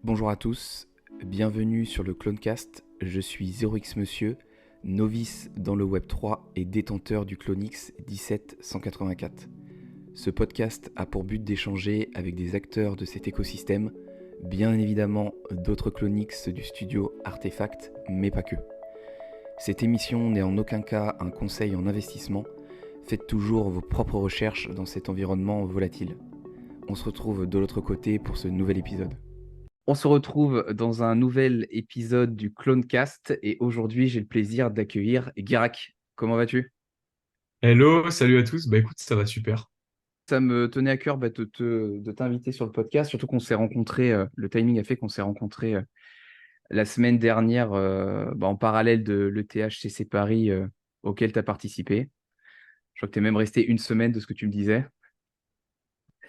Bonjour à tous, bienvenue sur le Clonecast. Je suis 0x Monsieur, novice dans le Web3 et détenteur du Clonix 17184. Ce podcast a pour but d'échanger avec des acteurs de cet écosystème, bien évidemment d'autres Clonix du studio Artefact, mais pas que. Cette émission n'est en aucun cas un conseil en investissement, faites toujours vos propres recherches dans cet environnement volatile. On se retrouve de l'autre côté pour ce nouvel épisode. On se retrouve dans un nouvel épisode du Clonecast et aujourd'hui j'ai le plaisir d'accueillir Guirac. Comment vas-tu? Hello, salut à tous. Bah écoute, ça va super. Ça me tenait à cœur de t'inviter sur le podcast, surtout qu'on s'est rencontrés, le timing a fait qu'on s'est rencontrés la semaine dernière en parallèle de l'ETHCC Paris auquel tu as participé. Je crois que tu es même resté une semaine de ce que tu me disais.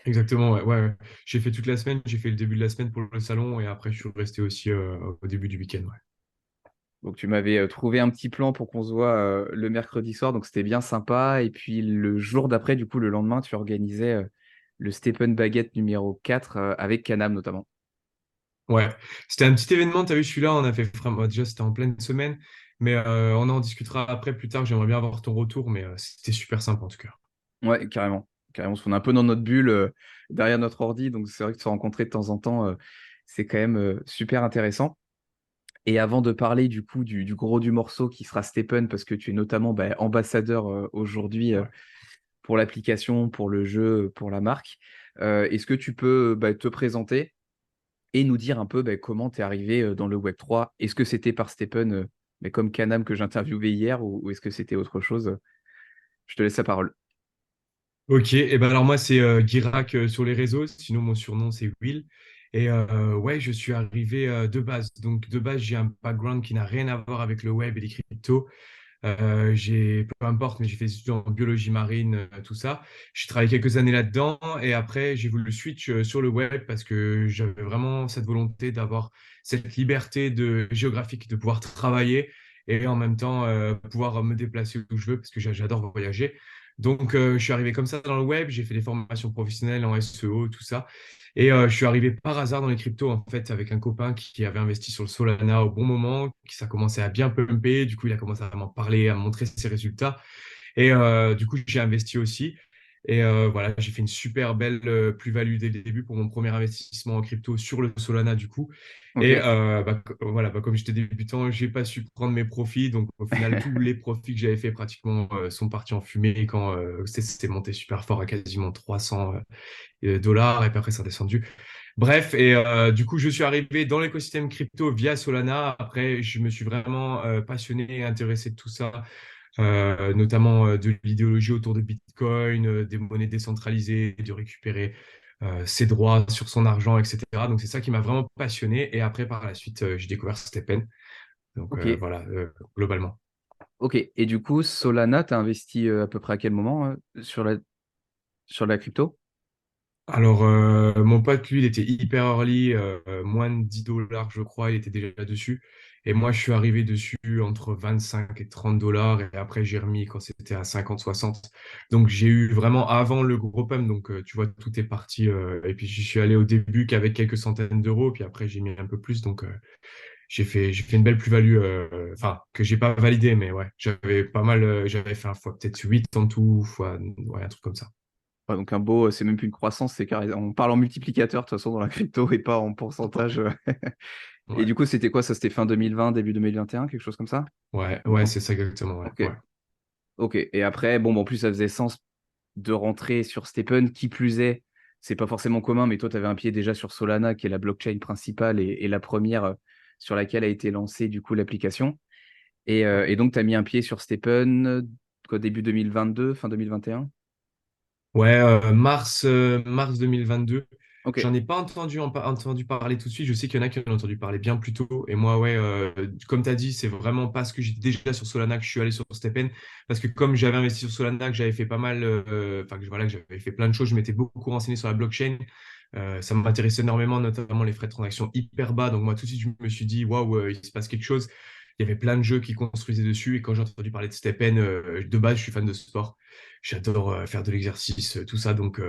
Exactement, ouais. J'ai fait toute la semaine, j'ai fait le début de la semaine pour le salon et après je suis resté aussi au début du week-end, ouais. Donc tu m'avais trouvé un petit plan pour qu'on se voit le mercredi soir, donc c'était bien sympa. Et puis le jour d'après, du coup le lendemain, tu organisais le Stephen Baguette numéro 4 avec Canam notamment. Ouais, c'était un petit événement, t'as vu celui-là, on a fait vraiment, déjà c'était en pleine semaine, mais on en discutera après plus tard, j'aimerais bien avoir ton retour, mais c'était super sympa en tout cas. Ouais, carrément. Carrément, parce qu'on est un peu dans notre bulle derrière notre ordi, donc c'est vrai que se rencontrer de temps en temps, c'est quand même super intéressant. Et avant de parler du coup du gros du morceau qui sera Stephen, parce que tu es notamment ambassadeur aujourd'hui Ouais. pour l'application, pour le jeu, pour la marque, est-ce que tu peux te présenter et nous dire un peu comment tu es arrivé dans le Web3? Est-ce que c'était par Stephen, comme Canam que j'interviewais hier, ou est-ce que c'était autre chose? Je te laisse la parole. Ok, et ben alors moi c'est Guirac sur les réseaux, sinon mon surnom c'est Will. Et ouais, je suis arrivé de base. Donc de base, j'ai un background qui n'a rien à voir avec le web et les cryptos. Peu importe, mais j'ai fait des études en biologie marine, tout ça. J'ai travaillé quelques années là-dedans et après, j'ai voulu switch sur le web parce que j'avais vraiment cette volonté d'avoir cette liberté géographique, de pouvoir travailler et en même temps pouvoir me déplacer où je veux parce que j'adore voyager. Donc, je suis arrivé comme ça dans le web, j'ai fait des formations professionnelles en SEO, tout ça. Et je suis arrivé par hasard dans les cryptos, en fait, avec un copain qui avait investi sur le Solana au bon moment, qui ça commençait à bien pumper. Du coup, il a commencé à m'en parler, à me montrer ses résultats. Et du coup, j'ai investi aussi. Et voilà, j'ai fait une super belle plus-value dès le début pour mon premier investissement en crypto sur le Solana, du coup. Ok, Et voilà, comme j'étais débutant, j'ai pas su prendre mes profits. Donc, au final, tous les profits que j'avais fait pratiquement sont partis en fumée quand c'était monté super fort à quasiment 300 dollars. Et puis après, ça a descendu. Bref, et du coup, je suis arrivé dans l'écosystème crypto via Solana. Après, je me suis vraiment passionné et intéressé de tout ça, notamment de l'idéologie autour de Bitcoin, des monnaies décentralisées, de récupérer ses droits sur son argent, etc. Donc, c'est ça qui m'a vraiment passionné. Et après, par la suite, j'ai découvert Stephen. Donc, ok, voilà, globalement. ok. Et du coup, Solana, tu as investi à peu près à quel moment sur la crypto? Alors, mon pote, lui, il était hyper early, moins de 10 dollars, je crois, il était déjà dessus. Et moi, je suis arrivé dessus entre 25 et 30 dollars. Et après, j'ai remis quand c'était à 50, 60. Donc, j'ai eu vraiment avant le gros pump. Donc, tu vois, tout est parti. Et puis, j'y suis allé au début qu'avec quelques centaines d'euros. Puis après, j'ai mis un peu plus. Donc, j'ai fait une belle plus-value. Enfin, que j'ai pas validé, mais ouais, j'avais pas mal. J'avais fait un fois peut-être 8 en tout, fois, ouais, un truc comme ça. Ouais, donc un beau, c'est même plus une croissance, c'est carré. On parle en multiplicateur de toute façon dans la crypto et pas en pourcentage. Et Ouais. du coup, c'était quoi? Ça, c'était fin 2020, début 2021, quelque chose comme ça? Ouais, c'est ça exactement, ouais, Ok, ouais. ok. Et après, bon, en plus, ça faisait sens de rentrer sur Stephen. Qui plus est, c'est pas forcément commun, mais toi, tu avais un pied déjà sur Solana, qui est la blockchain principale et la première sur laquelle a été lancée du coup l'application. Et donc, tu as mis un pied sur Stephen quoi, début 2022, fin 2021? Ouais, mars 2022. Ok, J'en ai pas entendu parler tout de suite. Je sais qu'il y en a qui en ont entendu parler bien plus tôt. Et moi, ouais, comme tu as dit, c'est vraiment parce que j'étais déjà sur Solana que je suis allé sur Stephen. Parce que comme j'avais investi sur Solana, que j'avais fait pas mal, enfin, voilà, que j'avais fait plein de choses, je m'étais beaucoup renseigné sur la blockchain. Ça m'intéressait énormément, notamment les frais de transaction hyper bas. Donc, moi, tout de suite, je me suis dit, waouh, il se passe quelque chose. Il y avait plein de jeux qui construisaient dessus. Et quand j'ai entendu parler de Stephen, de base, je suis fan de sport. J'adore faire de l'exercice, tout ça. Donc,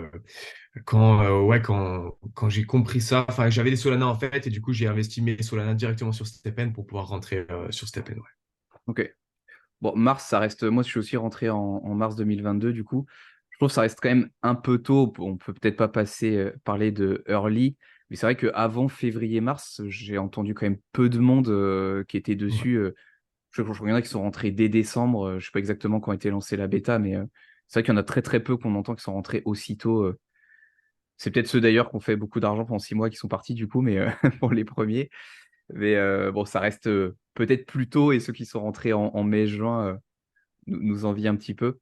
Quand j'ai compris ça, enfin, j'avais des Solana en fait, et du coup, j'ai investi mes Solana directement sur Stephen pour pouvoir rentrer sur Stephen. Ouais. Ok. Bon, mars, ça reste. Moi, je suis aussi rentré en mars 2022, du coup. Je trouve que ça reste quand même un peu tôt. On peut peut-être pas parler de early, mais c'est vrai qu'avant février-mars, j'ai entendu quand même peu de monde qui était Ouais. dessus. Je crois qu'il y en a qui sont rentrés dès décembre. Je sais pas exactement quand a été lancée la bêta, mais c'est vrai qu'il y en a très très peu qu'on entend qui sont rentrés aussitôt. C'est peut-être ceux d'ailleurs qui ont fait beaucoup d'argent pendant 6 mois qui sont partis du coup, mais pour les premiers. Mais bon, ça reste peut-être plus tôt et ceux qui sont rentrés en mai-juin nous envient un petit peu.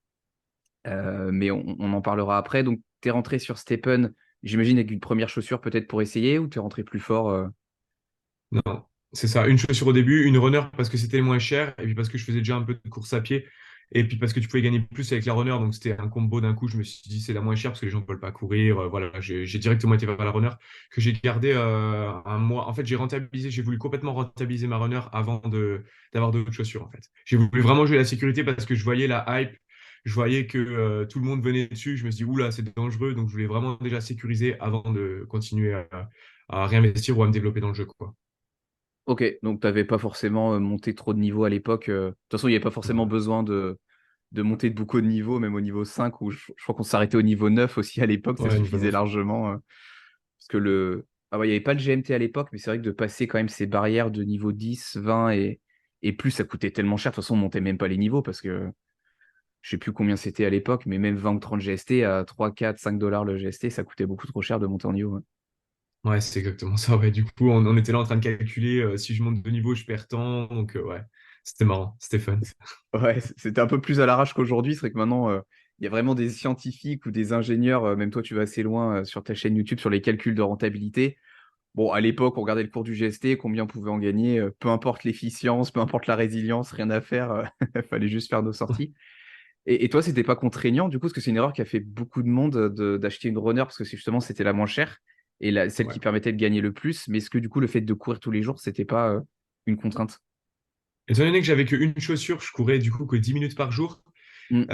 Mais on en parlera après. Donc, tu es rentré sur Stephen, j'imagine, avec une première chaussure peut-être pour essayer ou tu es rentré plus fort Non, c'est ça. Une chaussure au début, une runner parce que c'était le moins cher, et puis parce que je faisais déjà un peu de course à pied, et puis parce que tu pouvais gagner plus avec la runner, donc c'était un combo d'un coup. Je me suis dit, c'est la moins chère parce que les gens ne veulent pas courir. Voilà, j'ai directement été vers la runner que j'ai gardé un mois. En fait, j'ai voulu complètement rentabiliser ma runner avant d'avoir d'autres chaussures, en fait. J'ai voulu vraiment jouer la sécurité parce que je voyais la hype. Je voyais que tout le monde venait dessus. Je me suis dit, oula, c'est dangereux. Donc, je voulais vraiment déjà sécuriser avant de continuer à réinvestir ou à me développer dans le jeu, quoi. Ok, donc tu n'avais pas forcément monté trop de niveau à l'époque. De toute façon, il n'y avait pas forcément Voilà. besoin de monter de beaucoup de niveau, même au niveau 5 où je crois qu'on s'arrêtait au niveau 9 aussi à l'époque, ça Ouais, niveau suffisait 9. largement. Parce que Ah ouais, il n'y avait pas le GMT à l'époque, mais c'est vrai que de passer quand même ces barrières de niveau 10, 20 et plus, ça coûtait tellement cher. De toute façon, on montait même pas les niveaux parce que je sais plus combien c'était à l'époque, mais même 20 ou 30 GST à 3, 4, 5 dollars le GST, ça coûtait beaucoup trop cher de monter en niveau. Ouais, Ouais, c'est exactement ça. Ouais. Du coup, on était là en train de calculer si je monte de niveau, je perds tant. Donc, ouais, c'était marrant, c'était fun. Ouais, c'était un peu plus à l'arrache qu'aujourd'hui. C'est vrai que maintenant, il y a vraiment des scientifiques ou des ingénieurs, même toi, tu vas assez loin sur ta chaîne YouTube sur les calculs de rentabilité. Bon, à l'époque, on regardait le cours du GST, combien on pouvait en gagner, peu importe l'efficience, peu importe la résilience, rien à faire, il fallait juste faire nos sorties. Et toi, c'était pas contraignant, du coup, parce que c'est une erreur qui a fait beaucoup de monde d'acheter une runner, parce que justement, c'était la moins chère et celle Ouais. qui permettait de gagner le plus. Mais est-ce que du coup, le fait de courir tous les jours, c'était pas une contrainte? Étant donné que j'avais qu'une chaussure, je courais du coup que 10 minutes par jour. Hmm.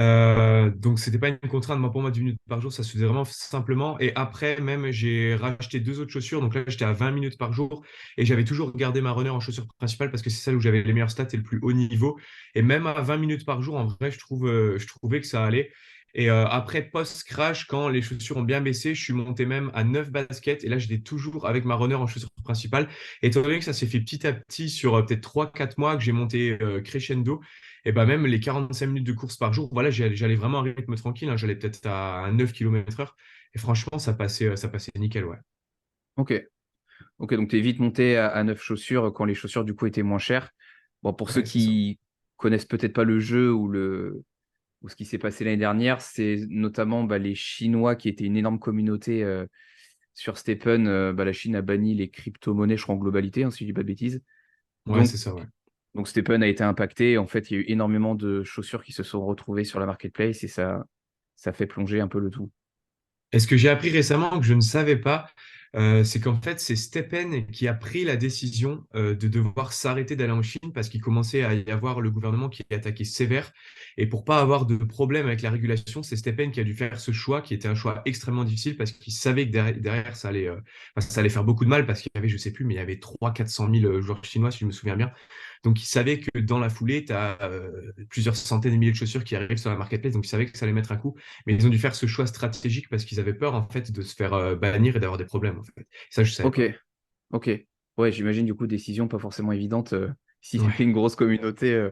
Donc, c'était pas une contrainte. Moi, pour moi, 10 minutes par jour, ça se faisait vraiment simplement. Et après, même, j'ai racheté deux autres chaussures. Donc là, j'étais à 20 minutes par jour. Et j'avais toujours gardé ma runner en chaussure principale parce que c'est celle où j'avais les meilleurs stats et le plus haut niveau. Et même à 20 minutes par jour, en vrai, je trouvais que ça allait. Et après, post-crash, quand les chaussures ont bien baissé, je suis monté même à 9 baskets. Et là, j'étais toujours avec ma runner en chaussure principale. Et étant donné que ça s'est fait petit à petit sur peut-être 3 4 mois que j'ai monté crescendo, et bah même les 45 minutes de course par jour, voilà, j'allais vraiment à un rythme tranquille, hein. J'allais peut-être à 9 km/h. Et franchement, ça passait nickel, ouais. Ok. Ok, donc tu es vite monté à 9 chaussures quand les chaussures du coup étaient moins chères. Bon, pour ceux Ouais, c'est ça. qui connaissent peut-être pas le jeu ou ce qui s'est passé l'année dernière, c'est notamment les Chinois qui étaient une énorme communauté sur Stephen. La Chine a banni les crypto-monnaies, je crois en globalité, hein, si je dis pas de bêtises. Ouais, Donc, c'est ça, ouais. donc Stephen a été impacté. En fait, il y a eu énormément de chaussures qui se sont retrouvées sur la marketplace et ça fait plonger un peu le tout. Et ce que j'ai appris récemment que je ne savais pas, c'est qu'en fait, c'est Stephen qui a pris la décision de devoir s'arrêter d'aller en Chine parce qu'il commençait à y avoir le gouvernement qui attaquait sévère. Et pour pas avoir de problème avec la régulation, c'est Stephen qui a dû faire ce choix, qui était un choix extrêmement difficile parce qu'il savait que derrière, ça allait faire beaucoup de mal parce qu'il y avait, je sais plus, mais il y avait 300 000 400 000 joueurs chinois, si je me souviens bien. Donc, il savait que dans la foulée, tu as plusieurs centaines de milliers de chaussures qui arrivent sur la marketplace. Donc, il savait que ça allait mettre un coup. Mais ils ont dû faire ce choix stratégique parce qu'ils avaient peur en fait de se faire bannir et d'avoir des problèmes en fait. Ça, je savais Ok, pas. ok. Ouais, j'imagine du coup décision pas forcément évidente s'il y avait Ouais. une grosse communauté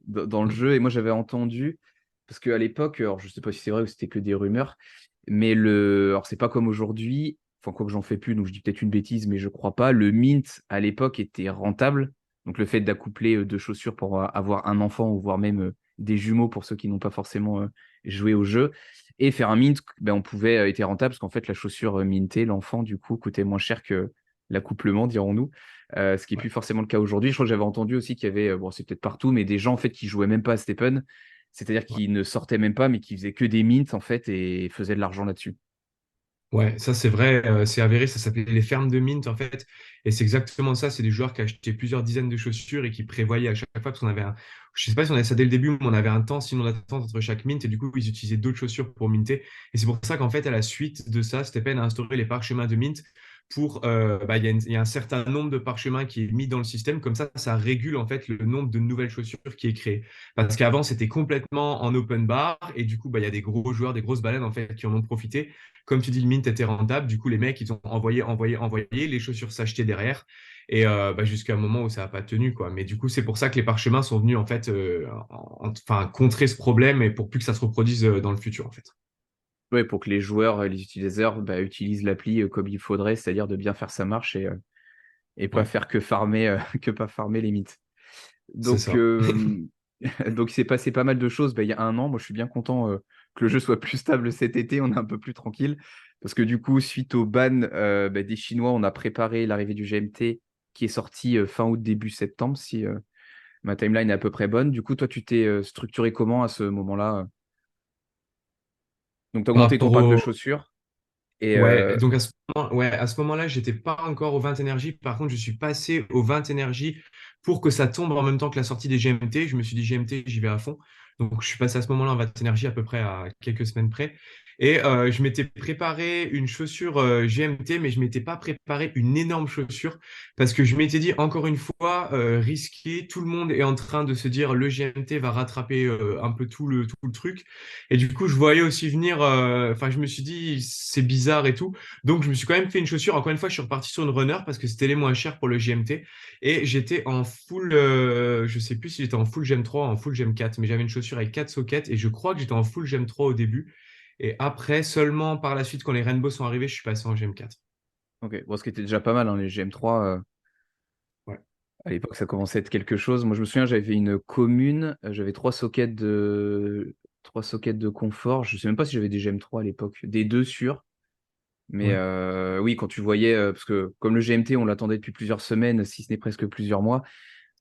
dans le Mm. jeu. Et moi j'avais entendu, parce qu'à l'époque, alors je sais pas si c'est vrai ou si c'était que des rumeurs, mais alors c'est pas comme aujourd'hui, enfin quoi que j'en fais plus, donc je dis peut-être une bêtise, mais je crois pas. Le mint à l'époque était rentable. Donc le fait d'accoupler deux chaussures pour avoir un enfant ou voire même des jumeaux pour ceux qui n'ont pas forcément joué au jeu. Et faire un mint, on pouvait était rentable parce qu'en fait la chaussure mintée, l'enfant du coup coûtait moins cher que l'accouplement, dirons-nous. Ce qui n'est Ouais. plus forcément le cas aujourd'hui. Je crois que j'avais entendu aussi qu'il y avait, bon, c'est peut-être partout, mais des gens en fait qui jouaient même pas à Stephen, c'est-à-dire Ouais. qui ne sortaient même pas, mais qui faisaient que des mints en fait et faisaient de l'argent là-dessus. Ouais, ça c'est vrai, c'est avéré, ça s'appelait les fermes de Mint en fait, et c'est exactement ça, c'est des joueurs qui achetaient plusieurs dizaines de chaussures et qui prévoyaient à chaque fois, parce qu'on avait un, je sais pas si on avait ça dès le début, mais on avait un temps sinon d'attente entre chaque mint, et du coup ils utilisaient d'autres chaussures pour minter, et c'est pour ça qu'en fait à la suite de ça, Stephen a instauré les parchemins de Mint pour, bah, il y a un certain nombre de parchemins qui est mis dans le système, comme ça régule en fait le nombre de nouvelles chaussures qui est créé, parce qu'avant c'était complètement en open bar, et du coup bah, il y a des gros joueurs, des grosses baleines en fait qui en ont profité. Comme tu dis, le mint était rentable. Du coup, les mecs, ils ont envoyé. Les chaussures s'achetaient derrière. Et bah, jusqu'à un moment où ça n'a pas tenu, quoi. Mais du coup, c'est pour ça que les parchemins sont venus, en fait, enfin, contrer ce problème et pour plus que ça se reproduise dans le futur, en fait. Ouais, pour que les joueurs, les utilisateurs, bah, utilisent l'appli comme il faudrait, c'est-à-dire de bien faire sa marche et pas Ouais, faire que farmer, que pas farmer les mythes. c'est Donc, ça. donc il s'est passé pas mal de choses bah, il y a un an. Moi, je suis bien content que le jeu soit plus stable cet été. On est un peu plus tranquille. Parce que du coup, suite au ban bah, des Chinois, on a préparé l'arrivée du GMT qui est sorti fin août, début septembre, si ma timeline est à peu près bonne. Du coup, toi, tu t'es structuré comment à ce moment-là? Donc, tu as Par augmenté ton rapport pack de au, chaussures. Et Ouais, donc à ce moment-là, j'étais pas encore au 20 énergie. Par contre, je suis passé au 20 énergie pour que ça tombe en même temps que la sortie des GMT. Je me suis dit GMT, j'y vais à fond. Donc, je suis passé à ce moment-là en 20 énergie à peu près à quelques semaines près. Et je m'étais préparé une chaussure GMT, mais je m'étais pas préparé une énorme chaussure parce que je m'étais dit encore une fois, risqué. Tout le monde est en train de se dire le GMT va rattraper un peu tout le truc. Et du coup, je voyais aussi venir, enfin, je me suis dit, c'est bizarre et tout. Donc, je me suis quand même fait une chaussure. Encore une fois, je suis reparti sur une runner parce que c'était les moins chers pour le GMT. Et j'étais en full, je sais plus si j'étais en full Gem 3 ou en full Gem 4, mais j'avais une chaussure avec 4 sockets et je crois que j'étais en full Gem 3 au début. Et après, seulement par la suite, quand les Rainbows sont arrivés, je suis passé en Gem 4. ok, bon, ce qui était déjà pas mal, hein, les GM3. Ouais. À l'époque, ça commençait à être quelque chose. Moi, je me souviens, j'avais fait une commune. J'avais trois sockets de confort. Je sais même pas si j'avais des GM3 à l'époque. Des deux sûrs. Mais Ouais. oui, quand tu voyais, parce que comme le GMT, on l'attendait depuis plusieurs semaines, si ce n'est presque plusieurs mois,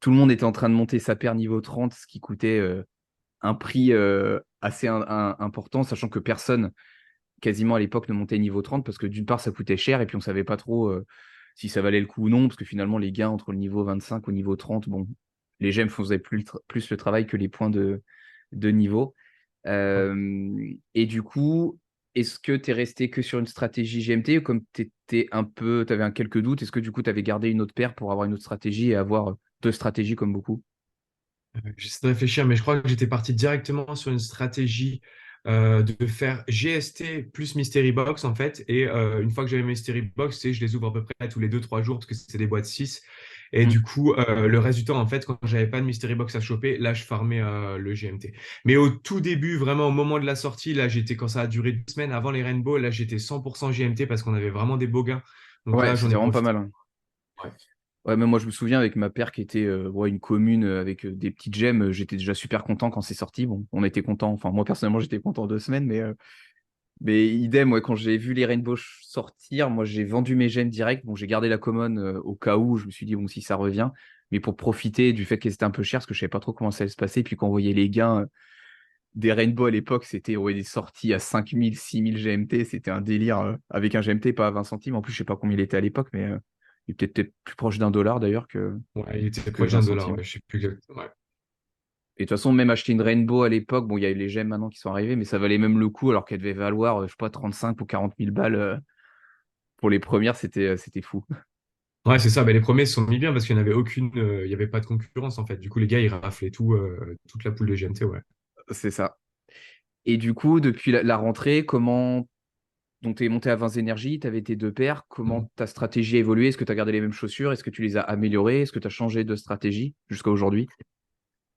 tout le monde était en train de monter sa paire niveau 30, ce qui coûtait un prix assez important, sachant que personne, quasiment à l'époque, ne montait niveau 30, parce que d'une part, ça coûtait cher, et puis on savait pas trop si ça valait le coup ou non, parce que finalement, les gains entre le niveau 25 au niveau 30, bon, les gemmes faisaient plus le travail que les points de niveau. Ouais. Et du coup, est-ce que tu es resté que sur une stratégie GMT ou comme tu étais un peu, tu avais un quelques doutes, est-ce que du coup tu avais gardé une autre paire pour avoir une autre stratégie et avoir deux stratégies comme beaucoup? J'essaie de réfléchir, mais je crois que j'étais parti directement sur une stratégie de faire GST plus Mystery Box en fait. Et une fois que j'avais mes Mystery Box, tu sais, je les ouvre à peu près tous les 2 3 jours parce que c'est des boîtes 6. Et Mm. du coup, le reste du temps, en fait, quand j'avais pas de Mystery Box à choper, là, je farmais le GMT. Mais au tout début, vraiment au moment de la sortie, là, j'étais, quand ça a duré 2 semaines avant les Rainbow, là, j'étais 100% GMT parce qu'on avait vraiment des beaux gains. Donc Ouais, là, j'en c'était ai vraiment pas profité. mal, hein. Ouais. Ouais, même moi je me souviens avec ma paire qui était ouais, une commune avec des petites gemmes, j'étais déjà super content quand c'est sorti. Bon, on était content, enfin moi personnellement j'étais content 2 semaines, mais idem, ouais, quand j'ai vu les Rainbow sortir, moi j'ai vendu mes gemmes direct. Bon, j'ai gardé la common au cas où, je me suis dit, bon, si ça revient, mais pour profiter du fait qu'elle était un peu chère, parce que je savais pas trop comment ça allait se passer. Puis quand on voyait les gains des Rainbow à l'époque, c'était ouais, des sorties à 5000, 6000 GMT, c'était un délire avec un GMT pas à 20 centimes. En plus, je sais pas combien il était à l'époque, mais il était peut-être plus proche d'1 dollar d'ailleurs Ouais, il était que proche 20 d'1 dollar, centimes. ouais, je sais plus exactement. Ouais. Et de toute façon, même acheter une Rainbow à l'époque, bon, il y a eu les gemmes maintenant qui sont arrivées, mais ça valait même le coup alors qu'elle devait valoir, je sais pas, 35 ou 40 000 balles. Pour les premières, c'était fou. Ouais, c'est ça. Ben, les premiers se sont mis bien parce qu'il n'y en avait aucune, il n'y avait pas de concurrence en fait. Du coup, les gars, ils raflaient tout, toute la poule de GMT, ouais. C'est ça. Et du coup, depuis la rentrée, comment. Donc, tu es monté à 20 énergies, tu avais tes deux paires. Mhm. Comment ta stratégie a évolué? Est-ce que tu as gardé les mêmes chaussures? Est-ce que tu les as améliorées? Est-ce que tu as changé de stratégie jusqu'à aujourd'hui?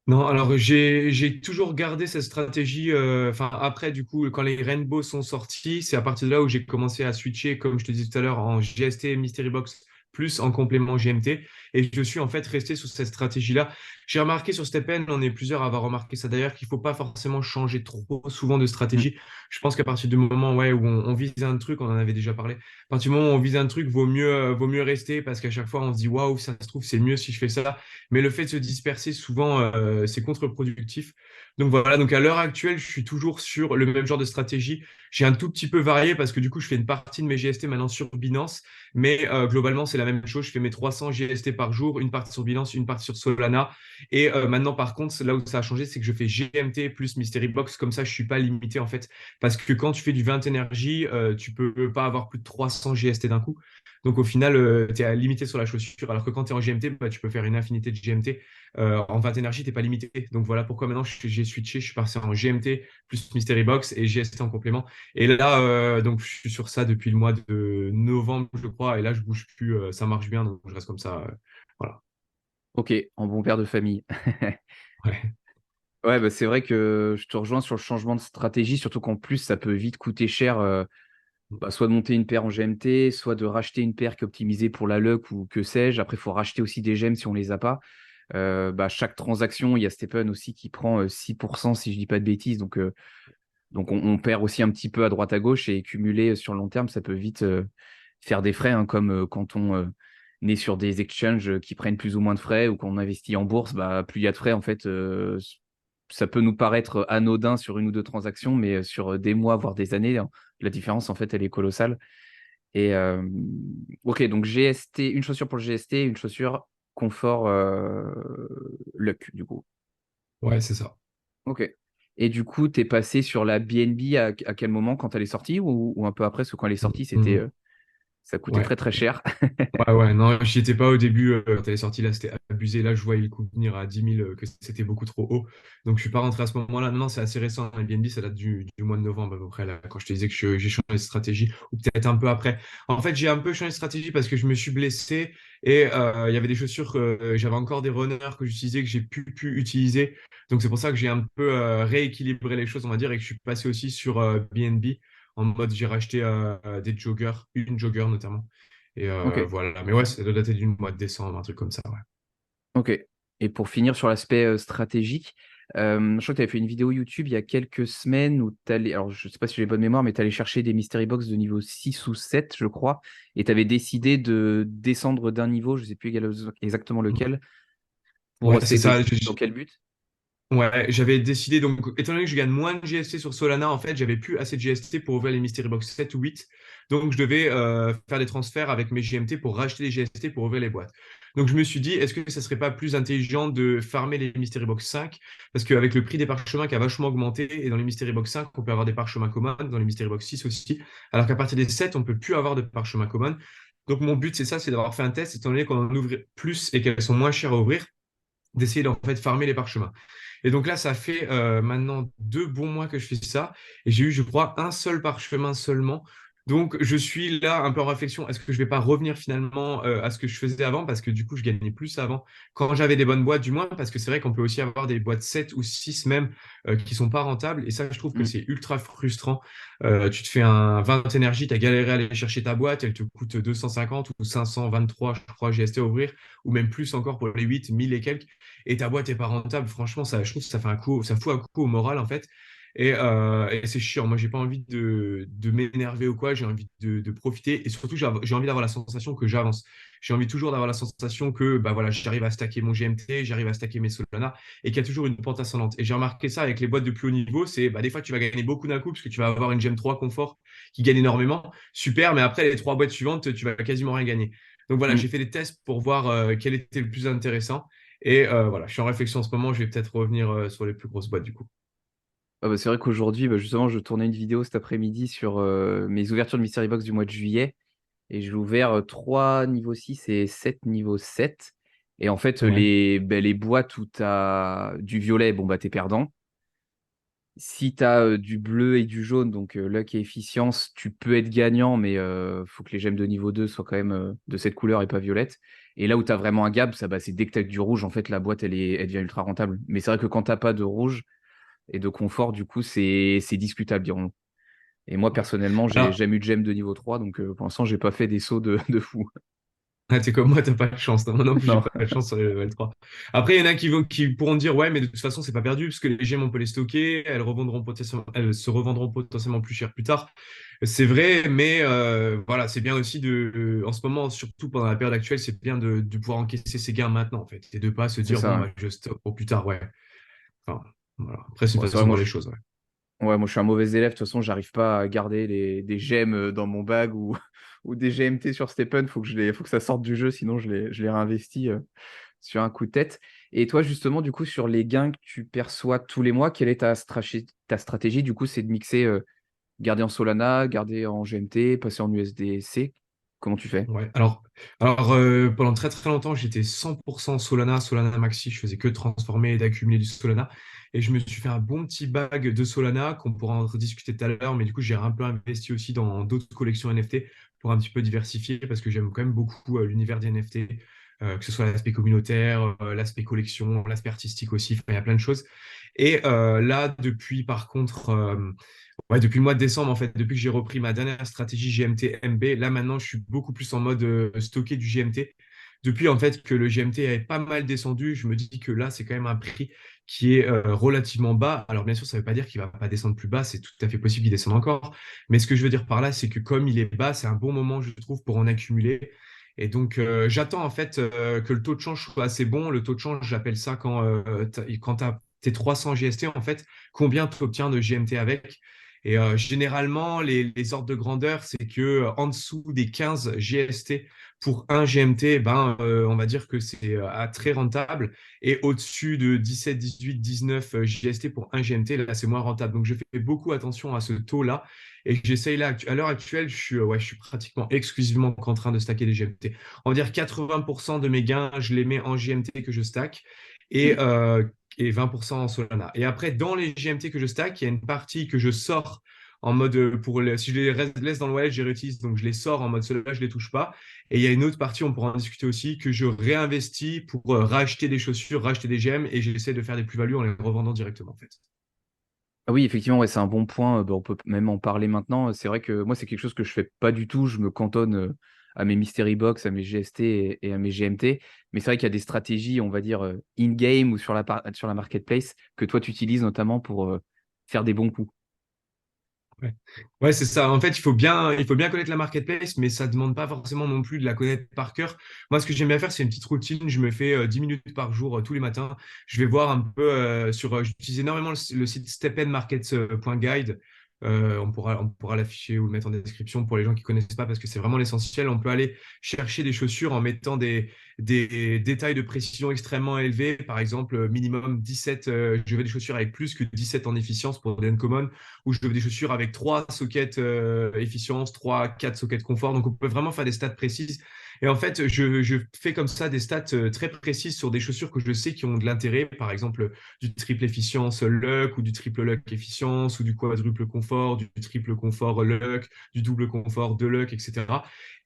Non, alors j'ai toujours gardé cette stratégie. Enfin, après, du coup, quand les Rainbows sont sortis, c'est à partir de là où j'ai commencé à switcher, comme je te disais tout à l'heure, en GST Mystery Box plus en complément GMT. Et je suis en fait resté sur cette stratégie-là. J'ai remarqué sur Stephen, on est plusieurs à avoir remarqué ça d'ailleurs, qu'il ne faut pas forcément changer trop souvent de Mm. stratégie. Je pense qu'à partir du moment ouais, où on vise un truc, on en avait déjà parlé, à partir du moment où on vise un truc, vaut mieux rester parce qu'à chaque fois, on se dit waouh, ça se trouve, c'est mieux si je fais ça. Mais le fait de se disperser, souvent, c'est contre-productif. Donc voilà, donc à l'heure actuelle, je suis toujours sur le même genre de stratégie. J'ai un tout petit peu varié parce que du coup, je fais une partie de mes GST maintenant sur Binance, mais globalement, c'est la même chose. Je fais mes 300 GST par jour, une partie sur Binance, une partie sur Solana. Et maintenant, par contre, là où ça a changé, c'est que je fais GMT plus Mystery Box. Comme ça, je suis pas limité en fait. Parce que quand tu fais du 20 énergie, tu peux pas avoir plus de 300 GST d'un coup. Donc au final, tu es limité sur la chaussure. Alors que quand tu es en GMT, bah, tu peux faire une infinité de GMT. En 20 énergie, tu n'es pas limité. Donc voilà pourquoi maintenant j'ai switché. Je suis passé en GMT plus Mystery Box et GST en complément. Et là, donc je suis sur ça depuis le mois de novembre, je crois. Et là, je bouge plus. Ça marche bien. Donc je reste comme ça. Voilà. Ok, en bon père de famille. Ouais. Ouais, bah, c'est vrai que je te rejoins sur le changement de stratégie, surtout qu'en plus, ça peut vite coûter cher, bah, soit de monter une paire en GMT, soit de racheter une paire qui est optimisée pour la luck ou que sais-je. Après, il faut racheter aussi des gemmes si on les a pas. Bah, chaque transaction, il y a Stephen aussi qui prend 6%, si je dis pas de bêtises. Donc on perd aussi un petit peu à droite à gauche et cumuler sur le long terme, ça peut vite faire des frais, hein, comme quand on est sur des exchanges qui prennent plus ou moins de frais ou qu'on investit en bourse, bah, plus il y a de frais, en fait, ça peut nous paraître anodin sur une ou deux transactions, mais sur des mois, voire des années, hein, la différence, en fait, elle est colossale. Et ok, donc GST, une chaussure pour le GST, une chaussure confort Luck, du coup. Ouais, c'est ça. Ok. Et du coup, t'es passé sur la BNB à quel moment, quand elle est sortie ou un peu après? Parce que quand elle est sortie, c'était, Mhm. ça coûtait Ouais. très très cher. Ouais, ouais, non, j'y étais pas au début. Quand elle est sortie, là, c'était abusé. Là, je voyais le coup venir à 10 000, que c'était beaucoup trop haut. Donc, je suis pas rentré à ce moment-là. Non, non, c'est assez récent. Airbnb, ça date du mois de novembre à peu près, là, quand je te disais que j'ai changé de stratégie, ou peut-être un peu après. En fait, j'ai un peu changé de stratégie parce que je me suis blessé et il y avait des chaussures j'avais encore des runners que j'utilisais, que j'ai pu utiliser. Donc, c'est pour ça que j'ai un peu rééquilibré les choses, on va dire, et que je suis passé aussi sur BNB en mode j'ai racheté des joggers, une jogger notamment. Et Ok, voilà. Mais ouais, ça doit dater du mois de décembre, un truc comme ça. Ouais. ok. Et pour finir sur l'aspect stratégique, je crois que tu avais fait une vidéo YouTube il y a quelques semaines où tu allais, alors je sais pas si j'ai bonne mémoire, mais tu allais chercher des Mystery Box de niveau 6 ou 7, je crois, et tu avais décidé de descendre d'un niveau, je sais plus exactement lequel, pour Ouais, c'est c'était ça. dans quel but? Ouais, j'avais décidé, donc, étant donné que je gagne moins de GST sur Solana, en fait, j'avais plus assez de GST pour ouvrir les Mystery Box 7 ou 8. Donc, je devais faire des transferts avec mes GMT pour racheter des GST pour ouvrir les boîtes. Donc, je me suis dit, est-ce que ça serait pas plus intelligent de farmer les Mystery Box 5? Parce qu'avec le prix des parchemins qui a vachement augmenté, et dans les Mystery Box 5, on peut avoir des parchemins communs, dans les Mystery Box 6 aussi, alors qu'à partir des 7, on peut plus avoir de parchemins communs. Donc, mon but, c'est ça, c'est d'avoir fait un test, étant donné qu'on en ouvre plus et qu'elles sont moins chères à ouvrir, d'essayer d'en fait farmer les parchemins. Et donc là, ça fait maintenant 2 bons mois que je fais ça. Et j'ai eu, je crois, un seul parchemin seulement. Donc je suis là un peu en réflexion. Est-ce que je vais pas revenir finalement à ce que je faisais avant? Parce que du coup, je gagnais plus avant. Quand j'avais des bonnes boîtes, du moins, parce que c'est vrai qu'on peut aussi avoir des boîtes 7 ou 6 même qui sont pas rentables. Et ça, je trouve que Hmm. c'est ultra frustrant. Tu te fais un 20 énergie, tu as galéré à aller chercher ta boîte, elle te coûte 250 ou 523, je crois, GST à ouvrir, ou même plus encore pour les 8, 1000 et quelques, et ta boîte est pas rentable, franchement, ça, je trouve que ça fait un coup, ça fout un coup au moral en fait. Et c'est chiant. Moi, j'ai pas envie de m'énerver ou quoi. J'ai envie de profiter. Et surtout, j'ai envie d'avoir la sensation que j'avance. J'ai envie toujours d'avoir la sensation que bah voilà, j'arrive à stacker mon GMT, j'arrive à stacker mes Solana et qu'il y a toujours une pente ascendante. Et j'ai remarqué ça avec les boîtes de plus haut niveau. C'est bah, des fois, tu vas gagner beaucoup d'un coup parce que tu vas avoir une Gem 3 confort qui gagne énormément. Super. Mais après, les 3 boîtes suivantes, tu vas quasiment rien gagner. Donc voilà, Hmm. j'ai fait des tests pour voir quel était le plus intéressant. Et voilà, je suis en réflexion en ce moment. Je vais peut-être revenir sur les plus grosses boîtes du coup. Ah bah, c'est vrai qu'aujourd'hui, bah, justement, je tournais une vidéo cet après-midi sur mes ouvertures de Mystery Box du mois de juillet. Et j'ai ouvert 3 niveau 6 et 7 niveau 7. Et en fait, Ouais. les boîtes où tu as du violet, bon, bah, t'es perdant. Si tu as du bleu et du jaune, donc luck et efficience, tu peux être gagnant, mais faut que les gemmes de niveau 2 soient quand même de cette couleur et pas violette. Et là où tu as vraiment un gap, ça, bah, c'est dès que tu as du rouge, en fait, la boîte, elle devient ultra rentable. Mais c'est vrai que quand tu pas de rouge et de confort, du coup, c'est discutable, dirons. Et moi, personnellement, j'ai Alors, jamais eu de gemme de niveau 3, donc pour l'instant, j'ai pas fait des sauts de fou. Ah, t'es comme moi, t'as pas de chance. Non, moi non plus, j'ai Non. pas de chance sur les level 3. Après, il y en a qui pourront dire, ouais, mais de toute façon, c'est pas perdu, parce que les gemmes, on peut les stocker, elles se revendront potentiellement plus cher plus tard. C'est vrai, mais voilà, c'est bien aussi en ce moment, surtout pendant la période actuelle, c'est bien de pouvoir encaisser ses gains maintenant, en fait, et de pas se C'est dire, bon, ça, ouais. bah, je stocke pour plus tard, ouais. Enfin, voilà. Après, c'est une Bon, c'est façon vrai, de moi, voir les choses, ouais. ouais, moi, je suis un mauvais élève. De toute façon, j'arrive pas à garder des gemmes dans mon bag ou, ou des GMT sur Stephen. Faut que ça sorte du jeu, sinon je les réinvestis sur un coup de tête. Et toi, justement, du coup, sur les gains que tu perçois tous les mois, quelle est ta stratégie? Du coup, c'est de mixer, garder en Solana, garder en GMT, passer en USDC. Comment tu fais? Ouais, pendant très très longtemps, j'étais 100% Solana, Solana Maxi, je faisais que de transformer et d'accumuler du Solana. Et je me suis fait un bon petit bag de Solana qu'on pourra en rediscuter tout à l'heure, mais du coup, j'ai un peu investi aussi dans d'autres collections NFT pour un petit peu diversifier parce que j'aime quand même beaucoup l'univers des NFT, que ce soit l'aspect communautaire, l'aspect collection, l'aspect artistique aussi, enfin, il y a plein de choses. Et là, depuis par contre, ouais, depuis le mois de décembre, en fait, depuis que j'ai repris ma dernière stratégie GMT-MB, là maintenant, je suis beaucoup plus en mode stocker du GMT. Depuis en fait que le GMT avait pas mal descendu, je me dis que là, c'est quand même un prix qui est relativement bas. Alors bien sûr, ça ne veut pas dire qu'il va pas descendre plus bas, c'est tout à fait possible qu'il descende encore. Mais ce que je veux dire par là, c'est que comme il est bas, c'est un bon moment, je trouve, pour en accumuler. Et donc, j'attends en fait que le taux de change soit assez bon. Le taux de change, j'appelle ça quand tu as tes 300 GST, en fait, combien tu obtiens de GMT avec. Et généralement, les ordres de grandeur, c'est que en dessous des 15 GST pour un GMT, ben, on va dire que c'est très rentable. Et au-dessus de 17, 18, 19 GST pour un GMT, là, c'est moins rentable. Donc, je fais beaucoup attention à ce taux-là. Et j'essaye là, à l'heure actuelle, je suis pratiquement exclusivement en train de stacker des GMT. On va dire 80% de mes gains, je les mets en GMT que je stack. Et Mm. 20% en Solana. Et après, dans les GMT que je stack, il y a une partie que je sors en mode si je laisse dans le wallet, je les réutilise, donc je les sors en mode cela, je les touche pas. Et il y a une autre partie, on pourra en discuter aussi, que je réinvestis pour racheter des chaussures, racheter des gemmes, et j'essaie de faire des plus-values en les revendant directement en fait. Ah oui, effectivement, ouais, c'est un bon point. Bah, on peut même en parler maintenant. C'est vrai que moi, c'est quelque chose que je fais pas du tout. Je me cantonne à mes Mystery Box, à mes GST et à mes GMT. Mais c'est vrai qu'il y a des stratégies, on va dire, in-game ou sur sur la marketplace que toi, tu utilises notamment pour faire des bons coups. Ouais, ouais, c'est ça. En fait, il faut bien connaître la marketplace, mais ça demande pas forcément non plus de la connaître par cœur. Moi, ce que j'aime bien faire, c'est une petite routine. Je me fais 10 minutes par jour, tous les matins. Je vais voir un peu j'utilise énormément le site stepenmarkets.guide. On pourra l'afficher ou le mettre en description pour les gens qui connaissent pas parce que c'est vraiment l'essentiel. On peut aller chercher des chaussures en mettant des détails de précision extrêmement élevés. Par exemple, minimum 17, je veux des chaussures avec plus que 17 en efficience pour des uncommon où je veux des chaussures avec 3 sockets efficience, 4 sockets confort. Donc, on peut vraiment faire des stats précises. Et en fait, je fais comme ça des stats très précises sur des chaussures que je sais qui ont de l'intérêt. Par exemple, du triple efficience luck ou du triple luck efficience ou du quadruple confort, du triple confort luck, du double confort de luck, etc.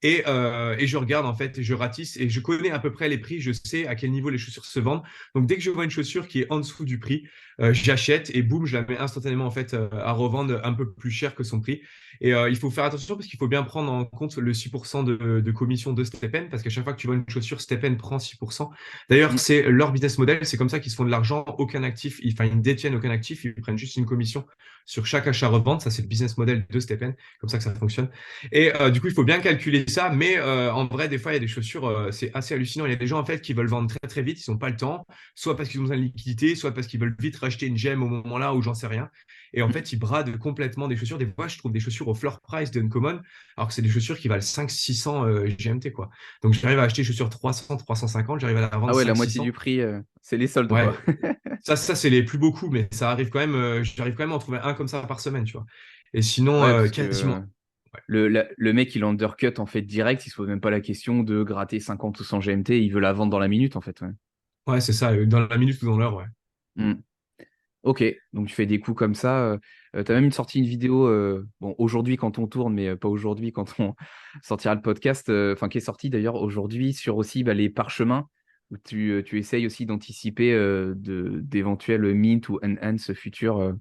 Et je regarde en fait, et je ratisse et je connais à peu près les prix. Je sais à quel niveau les chaussures se vendent. Donc, dès que je vois une chaussure qui est en dessous du prix, j'achète et boum, je la mets instantanément en fait à revendre un peu plus cher que son prix. Et il faut faire attention parce qu'il faut bien prendre en compte le 6% de commission de Stepen parce qu'à chaque fois que tu vois une chaussure, Stepen prend 6%. D'ailleurs, Mm. c'est leur business model, c'est comme ça qu'ils se font de l'argent, aucun actif, enfin ils ne détiennent aucun actif, ils prennent juste une commission sur chaque achat-revente. Ça, c'est le business model de Stepen, comme ça que ça fonctionne. Et du coup, il faut bien calculer ça, mais en vrai, des fois, il y a des chaussures, c'est assez hallucinant. Il y a des gens en fait qui veulent vendre très très vite, ils n'ont pas le temps, soit parce qu'ils ont besoin de liquidité, soit parce qu'ils veulent vite racheter une gemme au moment-là où j'en sais rien. Et en Mm. fait, ils bradent complètement des chaussures. Des fois, je trouve des chaussures au floor price d'Uncommon, alors que c'est des chaussures qui valent 500-600 GMT, quoi. Donc, j'arrive à acheter des chaussures 300-350, j'arrive à la Ah vendre ouais, la moitié du 500-600. prix, c'est les soldes, quoi. Ouais, ça c'est les plus beaux coups, mais ça arrive quand même, j'arrive quand même à en trouver un comme ça par semaine, tu vois. Et sinon, Ouais, parce que quasiment. le mec, il undercut en fait direct. Il se pose même pas la question de gratter 50 ou 100 GMT. Il veut la vendre dans la minute, en fait. Ouais. Ouais, c'est ça, dans la minute ou dans l'heure, ouais. Mm. Ok, donc tu fais des coups comme ça. Tu as même sorti une vidéo, bon, aujourd'hui quand on tourne, mais pas aujourd'hui quand on sortira le podcast, enfin qui est sorti d'ailleurs aujourd'hui sur aussi bah, les parchemins, où tu essayes aussi d'anticiper d'éventuels mint ou enhance futurs.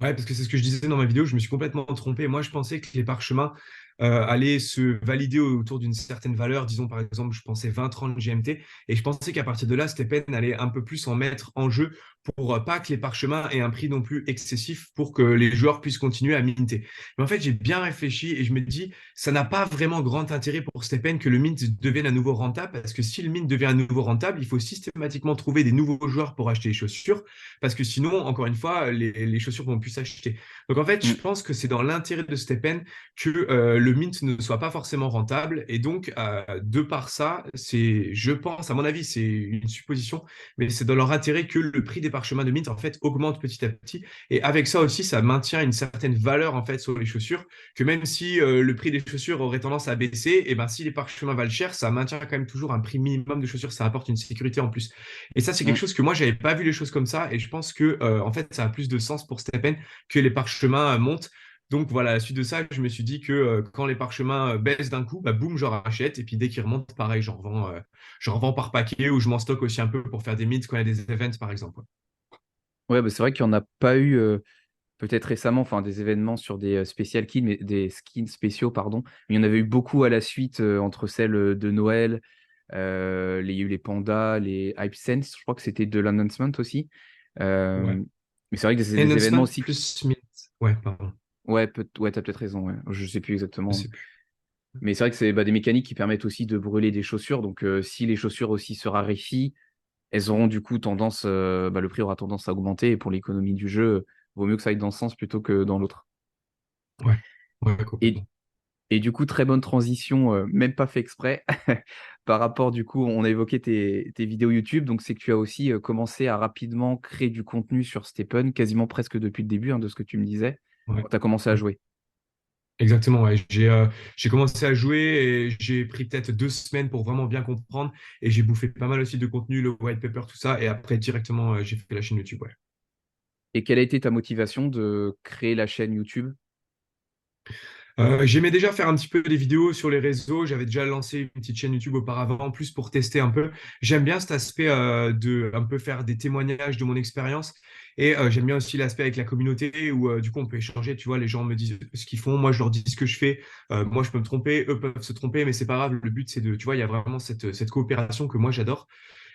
Ouais, parce que c'est ce que je disais dans ma vidéo, je me suis complètement trompé. Moi, je pensais que les parchemins, allait se valider autour d'une certaine valeur. Disons, par exemple, je pensais 20-30 GMT. Et je pensais qu'à partir de là, Stephen allait un peu plus en mettre en jeu pour pas que les parchemins aient un prix non plus excessif pour que les joueurs puissent continuer à minter. Mais en fait, j'ai bien réfléchi et je me dis, ça n'a pas vraiment grand intérêt pour Stephen que le mint devienne à nouveau rentable, parce que si le mint devient à nouveau rentable, il faut systématiquement trouver des nouveaux joueurs pour acheter les chaussures, parce que sinon, encore une fois, les chaussures vont plus s'acheter. Donc en fait, je Mm. pense que c'est dans l'intérêt de Stephen que le mint ne soit pas forcément rentable. Et donc, de par ça, je pense, à mon avis, c'est une supposition, mais c'est dans leur intérêt que le prix des parchemins de mint, en fait, augmente petit à petit. Et avec ça aussi, ça maintient une certaine valeur, en fait, sur les chaussures, que même si le prix des chaussures aurait tendance à baisser, et ben, si les parchemins valent cher, ça maintient quand même toujours un prix minimum de chaussures, ça apporte une sécurité en plus. Et ça, c'est quelque Mm. chose que moi, j'avais pas vu les choses comme ça, et je pense que, en fait, ça a plus de sens pour Stephen que les parchemins montent. Donc voilà, à la suite de ça, je me suis dit que quand les parchemins baissent d'un coup, bah, boum, j'en rachète. Et puis dès qu'ils remontent, pareil, j'en revends par paquet ou je m'en stocke aussi un peu pour faire des mints quand il y a des events, par exemple. Ouais, bah, c'est vrai qu'il n'y en a pas eu peut-être récemment, enfin des événements sur des spécial skins, mais des skins spéciaux, pardon. Mais il y en avait eu beaucoup à la suite entre celles de Noël, il y a eu les pandas, les Hype Sense, je crois que c'était de l'announcement aussi. Ouais. Euh, mais c'est vrai que c'est des événements Enhancement aussi qui... plus mint. Ouais, pardon. Ouais, ouais, t'as peut-être raison, ouais. Je sais plus Je exactement. sais plus. Mais c'est vrai que c'est des mécaniques qui permettent aussi de brûler des chaussures. Donc si les chaussures aussi se raréfient, elles auront du coup tendance, le prix aura tendance à augmenter. Et pour l'économie du jeu, vaut mieux que ça aille dans ce sens plutôt que dans l'autre. Ouais, ouais, Et, complètement. et du coup, très bonne transition, même pas fait exprès. Par rapport, du coup, on a évoqué tes vidéos YouTube. Donc, c'est que tu as aussi commencé à rapidement créer du contenu sur Stephen, quasiment presque depuis le début, hein, de ce que tu me disais, Ouais. quand tu as commencé à Ouais. jouer. Exactement, ouais. J'ai commencé à jouer et j'ai pris peut-être 2 semaines pour vraiment bien comprendre. Et j'ai bouffé pas mal aussi de contenu, le white paper, tout ça. Et après, directement, j'ai fait la chaîne YouTube. Ouais. Et quelle a été ta motivation de créer la chaîne YouTube? J'aimais déjà faire un petit peu des vidéos sur les réseaux. J'avais déjà lancé une petite chaîne YouTube auparavant, en plus pour tester un peu. J'aime bien cet aspect de un peu faire des témoignages de mon expérience. Et j'aime bien aussi l'aspect avec la communauté où du coup on peut échanger. Tu vois, les gens me disent ce qu'ils font, moi je leur dis ce que je fais. Moi je peux me tromper, eux peuvent se tromper, mais c'est pas grave. Le but c'est de, tu vois, il y a vraiment cette coopération que moi j'adore.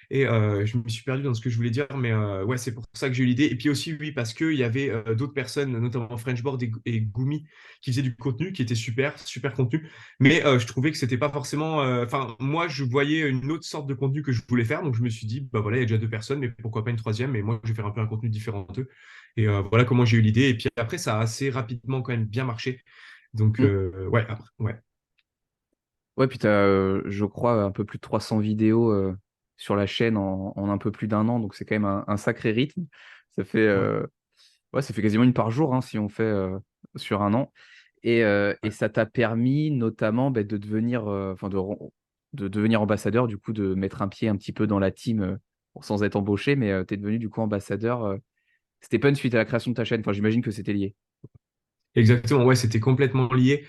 Et je me suis perdu dans ce que je voulais dire, mais ouais, c'est pour ça que j'ai eu l'idée. Et puis aussi, oui, parce qu'il y avait d'autres personnes, notamment Frenchboard et Gumi, qui faisaient du contenu, qui était super, super contenu. Mais je trouvais que c'était pas forcément. Enfin, moi, je voyais une autre sorte de contenu que je voulais faire. Donc, je me suis dit, bah voilà, il y a déjà 2 personnes, mais pourquoi pas une troisième? Mais moi, je vais faire un peu un contenu différent d'eux. Et voilà comment j'ai eu l'idée. Et puis après, ça a assez rapidement quand même bien marché. Donc, Hmm. ouais, après, ouais. Ouais, puis tu as, je crois, un peu plus de 300 vidéos sur la chaîne en un peu plus d'un an. Donc, c'est quand même un sacré rythme. Ça fait, Ouais, ouais, ça fait quasiment une par jour, hein, si on fait sur un an. Et ouais. ça t'a permis notamment de devenir, enfin de devenir ambassadeur, du coup, de mettre un pied un petit peu dans la team sans être embauché, mais tu es devenu du coup ambassadeur. C'était pas une suite à la création de ta chaîne, enfin, j'imagine que c'était lié. Exactement, ouais, c'était complètement lié.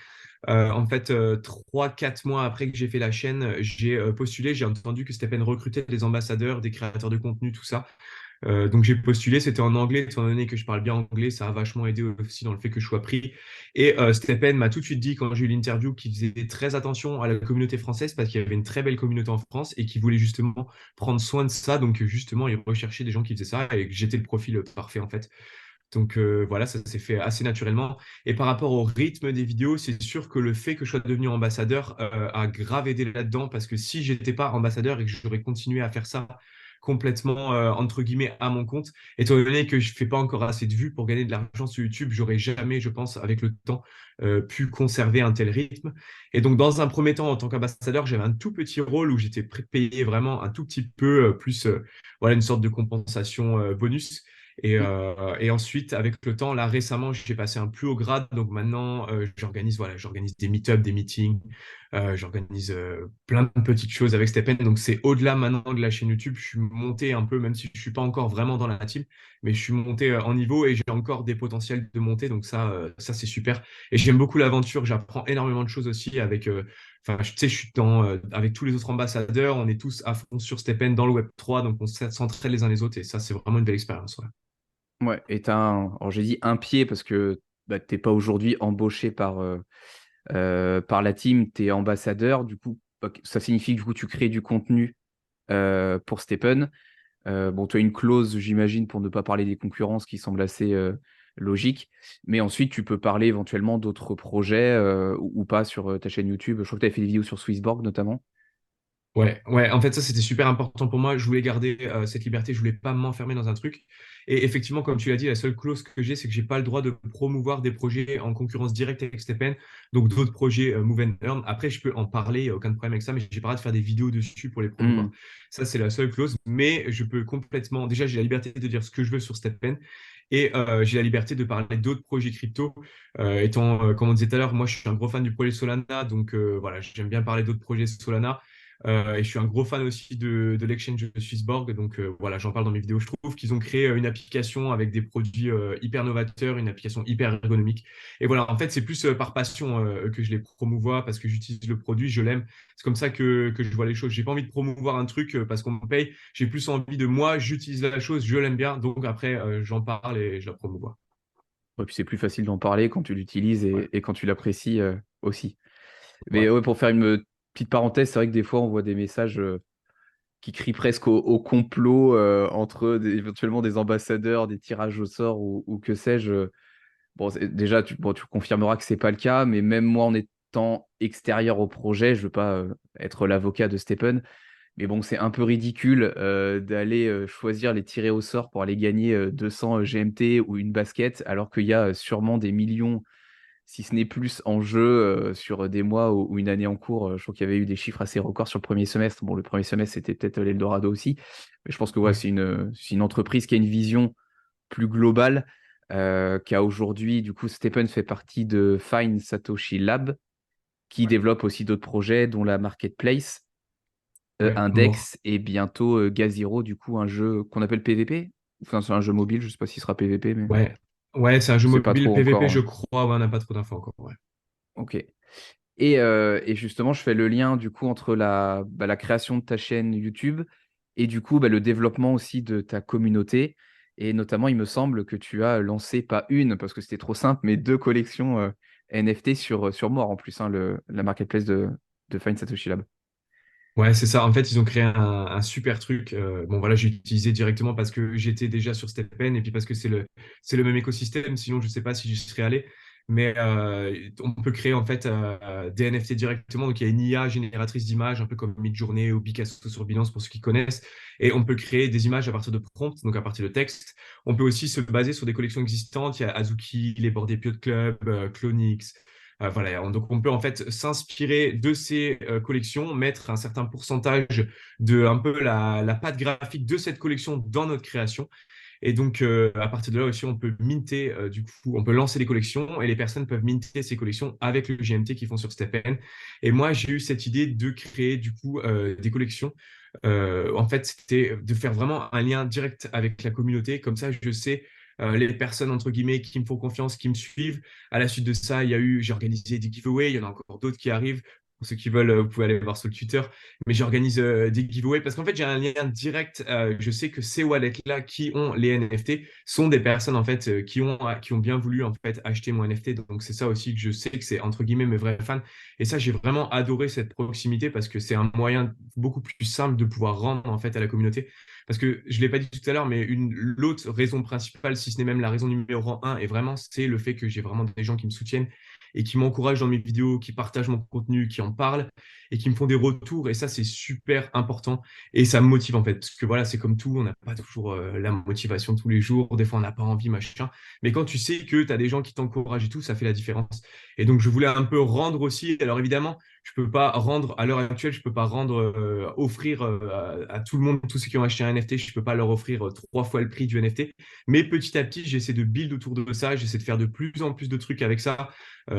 En fait, 3, 4 mois après que j'ai fait la chaîne, j'ai postulé, j'ai entendu que Stephen recrutait des ambassadeurs, des créateurs de contenu, tout ça. Donc j'ai postulé, c'était en anglais, étant donné que je parle bien anglais, ça a vachement aidé aussi dans le fait que je sois pris. Et Stephen m'a tout de suite dit, quand j'ai eu l'interview, qu'il faisait très attention à la communauté française parce qu'il y avait une très belle communauté en France et qu'il voulait justement prendre soin de ça. Donc justement, il recherchait des gens qui faisaient ça et que j'étais le profil parfait en fait. Donc voilà, ça s'est fait assez naturellement. Et par rapport au rythme des vidéos, c'est sûr que le fait que je sois devenu ambassadeur a grave aidé là-dedans parce que si j'étais pas ambassadeur et que j'aurais continué à faire ça complètement entre guillemets à mon compte, étant donné que je fais pas encore assez de vues pour gagner de l'argent sur YouTube, j'aurais jamais, je pense, avec le temps, pu conserver un tel rythme. Et donc dans un premier temps, en tant qu'ambassadeur, j'avais un tout petit rôle où j'étais payé vraiment un tout petit peu plus, voilà, une sorte de compensation bonus. Mm. Et ensuite, avec le temps, là récemment, j'ai passé un plus haut grade. Donc maintenant, j'organise des meet-ups, des meetings, j'organise plein de petites choses avec Stephen. Donc c'est au-delà maintenant de la chaîne YouTube. Je suis monté un peu, même si je suis pas encore vraiment dans la team, mais je suis monté en niveau et j'ai encore des potentiels de monter. Donc ça c'est super. Et j'aime beaucoup l'aventure. J'apprends énormément de choses aussi avec. Enfin, tu sais, je suis avec tous les autres ambassadeurs. On est tous à fond sur Stephen dans le Web3, donc on s'entraide les uns les autres et ça, c'est vraiment une belle expérience. Ouais. Ouais, et alors j'ai dit un pied parce que t'es pas aujourd'hui embauché par Par la team, tu es ambassadeur. Du coup, ok, ça signifie que du coup, tu crées du contenu pour Stephen. Bon, tu as une clause, j'imagine, pour ne pas parler des concurrences qui semble assez logique. Mais ensuite, tu peux parler éventuellement d'autres projets ou pas sur ta chaîne YouTube. Je crois que tu avais fait des vidéos sur Swissborg notamment. Ouais, ouais, en fait, ça, c'était super important pour moi. Je voulais garder cette liberté, je voulais pas m'enfermer dans un truc. Et effectivement, comme tu l'as dit, la seule clause que j'ai, c'est que j'ai pas le droit de promouvoir des projets en concurrence directe avec Stephen, donc d'autres projets Move and Earn. Après, je peux en parler, aucun problème avec ça, mais j'ai pas le droit de faire des vidéos dessus pour les promouvoir. Hmm. Ça, c'est la seule clause, mais je peux complètement. Déjà, j'ai la liberté de dire ce que je veux sur Stephen. Et j'ai la liberté de parler d'autres projets crypto. Étant, comme on disait tout à l'heure, moi je suis un gros fan du projet Solana, donc voilà, j'aime bien parler d'autres projets Solana. Et je suis un gros fan aussi de l'exchange de Swissborg. Donc voilà, j'en parle dans mes vidéos. Je trouve qu'ils ont créé une application avec des produits hyper novateurs, une application hyper ergonomique. Et voilà, en fait, c'est plus par passion que je les promouvois parce que j'utilise le produit, je l'aime. C'est comme ça que je vois les choses. J'ai pas envie de promouvoir un truc parce qu'on me paye. J'ai plus envie de moi, j'utilise la chose, je l'aime bien. Donc après, j'en parle et je la promouvois. Et puis c'est plus facile d'en parler quand tu l'utilises Ouais, et quand tu l'apprécies aussi. Mais ouais, ouais, pour faire une petite parenthèse, c'est vrai que des fois, on voit des messages qui crient presque au complot entre éventuellement des ambassadeurs, des tirages au sort ou que sais-je. Bon, déjà, bon, tu confirmeras que c'est pas le cas, mais même moi, en étant extérieur au projet, je veux pas être l'avocat de Stephen, mais bon, c'est un peu ridicule d'aller choisir les tirés au sort pour aller gagner 200 GMT ou une basket, alors qu'il y a sûrement des millions, si ce n'est plus, en jeu sur des mois ou une année en cours. Je crois qu'il y avait eu des chiffres assez records sur le premier semestre. Bon, le premier semestre, c'était peut-être l'Eldorado aussi, mais je pense que ouais, ouais, c'est une entreprise qui a une vision plus globale, qui a aujourd'hui, du coup, Stephen fait partie de Fine Satoshi Lab, qui ouais, développe aussi d'autres projets, dont la Marketplace, ouais, mort. Index et bientôt Gazero, du coup, un jeu qu'on appelle PVP. Enfin, c'est un jeu mobile, je sais pas s'il sera PVP, mais Ouais, ouais, c'est un jeu je sais pas mobile trop PVP, encore. je crois. Ouais, on n'a pas trop d'infos encore. Ouais. Ok. Et justement, je fais le lien du coup entre la création de ta chaîne YouTube et du coup le développement aussi de ta communauté. Et notamment, il me semble que tu as lancé pas une, parce que c'était trop simple, mais deux collections NFT sur More en plus, hein, la marketplace de Find Satoshi Lab. Ouais, c'est ça. En fait, ils ont créé un super truc. Bon, voilà, j'ai utilisé directement parce que j'étais déjà sur StepN et puis parce que c'est le même écosystème. Sinon, je sais pas si j'y serais allé. Mais on peut créer en fait des NFT directement. Donc, il y a une IA génératrice d'images, un peu comme Midjourney ou Picasso sur Binance pour ceux qui connaissent. Et on peut créer des images à partir de prompts, donc à partir de texte. On peut aussi se baser sur des collections existantes. Il y a Azuki, les Bored Ape Yacht Club, Clonix. Voilà, donc on peut en fait s'inspirer de ces collections, mettre un certain pourcentage de un peu la patte graphique de cette collection dans notre création. Et donc à partir de là aussi, on peut minter, du coup, on peut lancer des collections et les personnes peuvent minter ces collections avec le GMT qu'ils font sur StepN. Et moi, j'ai eu cette idée de créer du coup des collections. En fait, c'était de faire vraiment un lien direct avec la communauté. Comme ça, je sais les personnes, entre guillemets, qui me font confiance, qui me suivent. À la suite de ça, j'ai organisé des giveaways. Il y en a encore d'autres qui arrivent. Pour ceux qui veulent, vous pouvez aller voir sur le Twitter. Mais j'organise des giveaways parce qu'en fait, j'ai un lien direct. Je sais que ces wallets-là qui ont les NFT sont des personnes en fait qui ont bien voulu en fait acheter mon NFT. Donc c'est ça aussi que je sais que c'est entre guillemets mes vrais fans. Et ça, j'ai vraiment adoré cette proximité parce que c'est un moyen beaucoup plus simple de pouvoir rendre en fait à la communauté. Parce que je l'ai pas dit tout à l'heure, mais l'autre raison principale, si ce n'est même la raison numéro un, et vraiment, c'est le fait que j'ai vraiment des gens qui me soutiennent et qui m'encouragent dans mes vidéos, qui partagent mon contenu, qui en parlent et qui me font des retours. Et ça, c'est super important. Et ça me motive en fait. Parce que voilà, c'est comme tout, on n'a pas toujours la motivation tous les jours. Des fois, on n'a pas envie, machin. Mais quand tu sais que tu as des gens qui t'encouragent et tout, ça fait la différence. Et donc, je voulais un peu rendre aussi. Alors évidemment, je peux pas rendre, à l'heure actuelle, je peux pas rendre, offrir à tout le monde, tous ceux qui ont acheté un NFT, je peux pas leur offrir 3 fois le prix du NFT. Mais petit à petit, j'essaie de build autour de ça, j'essaie de faire de plus en plus de trucs avec ça.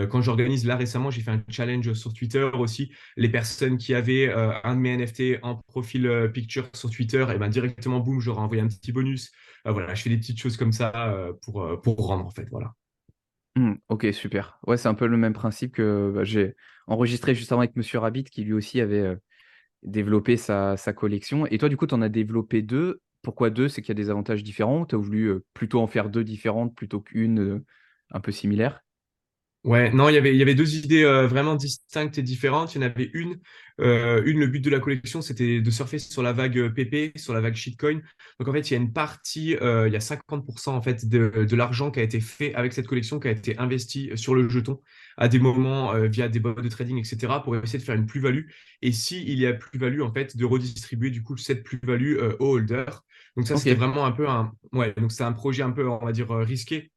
Quand j'organise, là récemment, j'ai fait un challenge sur Twitter aussi. Les personnes qui avaient un de mes NFT en profil picture sur Twitter, et ben directement, boum, je leur ai envoyé un petit bonus. Voilà, je fais des petites choses comme ça pour rendre en fait. Voilà. Ok, super. Ouais, c'est un peu le même principe que j'ai enregistré juste avant avec Monsieur Rabbit, qui lui aussi avait développé sa collection. Et toi, du coup, tu en as développé deux. Pourquoi deux? C'est qu'il y a des avantages différents. Tu as voulu plutôt en faire deux différentes plutôt qu'une un peu similaire. Ouais, non, il y avait deux idées vraiment distinctes et différentes. Il y en avait le but de la collection, c'était de surfer sur la vague PP, sur la vague shitcoin. Donc en fait, il y a une partie, il y a 50% en fait de l'argent qui a été fait avec cette collection, qui a été investi sur le jeton à des moments via des bots de trading, etc., pour essayer de faire une plus-value. Et si il y a plus-value, en fait, de redistribuer du coup cette plus-value aux holders. Donc ça, Ok. c'était vraiment un peu ouais, donc c'est un projet un peu, on va dire, risqué,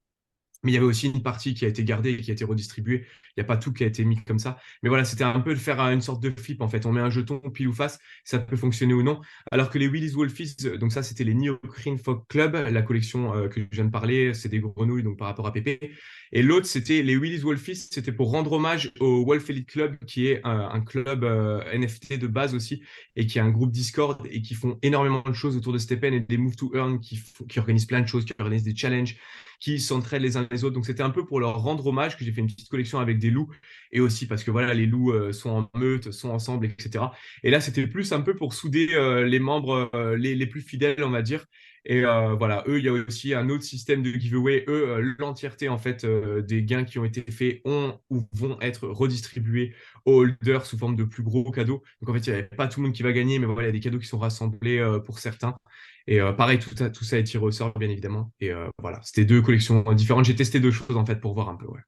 mais il y avait aussi une partie qui a été gardée et qui a été redistribuée. Il n'y a pas tout qui a été mis comme ça. Mais voilà, c'était un peu de faire une sorte de flip en fait. On met un jeton pile ou face, ça peut fonctionner ou non. Alors que les Willy's Wolfies, donc ça c'était les Neocrine Fog Club, la collection que je viens de parler, c'est des grenouilles donc par rapport à Pépé. Et l'autre c'était les Willy's Wolfies, c'était pour rendre hommage au Wolf Elite Club qui est un club NFT de base aussi et qui est un groupe Discord et qui font énormément de choses autour de Stephen et des Move to Earn qui organisent plein de choses, qui organisent des challenges qui s'entraident les uns les autres. Donc c'était un peu pour leur rendre hommage que j'ai fait une petite collection avec des loups et aussi parce que voilà, les loups sont en meute, sont ensemble, etc. Et là, c'était plus un peu pour souder les membres les plus fidèles, on va dire. Et voilà, eux, il y a aussi un autre système de giveaway. Eux, l'entièreté en fait des gains qui ont été faits ont ou vont être redistribués aux holders sous forme de plus gros cadeaux. Donc en fait, il n'y a pas tout le monde qui va gagner, mais voilà, il y a des cadeaux qui sont rassemblés pour certains. Et pareil, tout ça est tiré au sort, bien évidemment. Et voilà, c'était deux collections différentes. J'ai testé deux choses, en fait, pour voir un peu, ouais.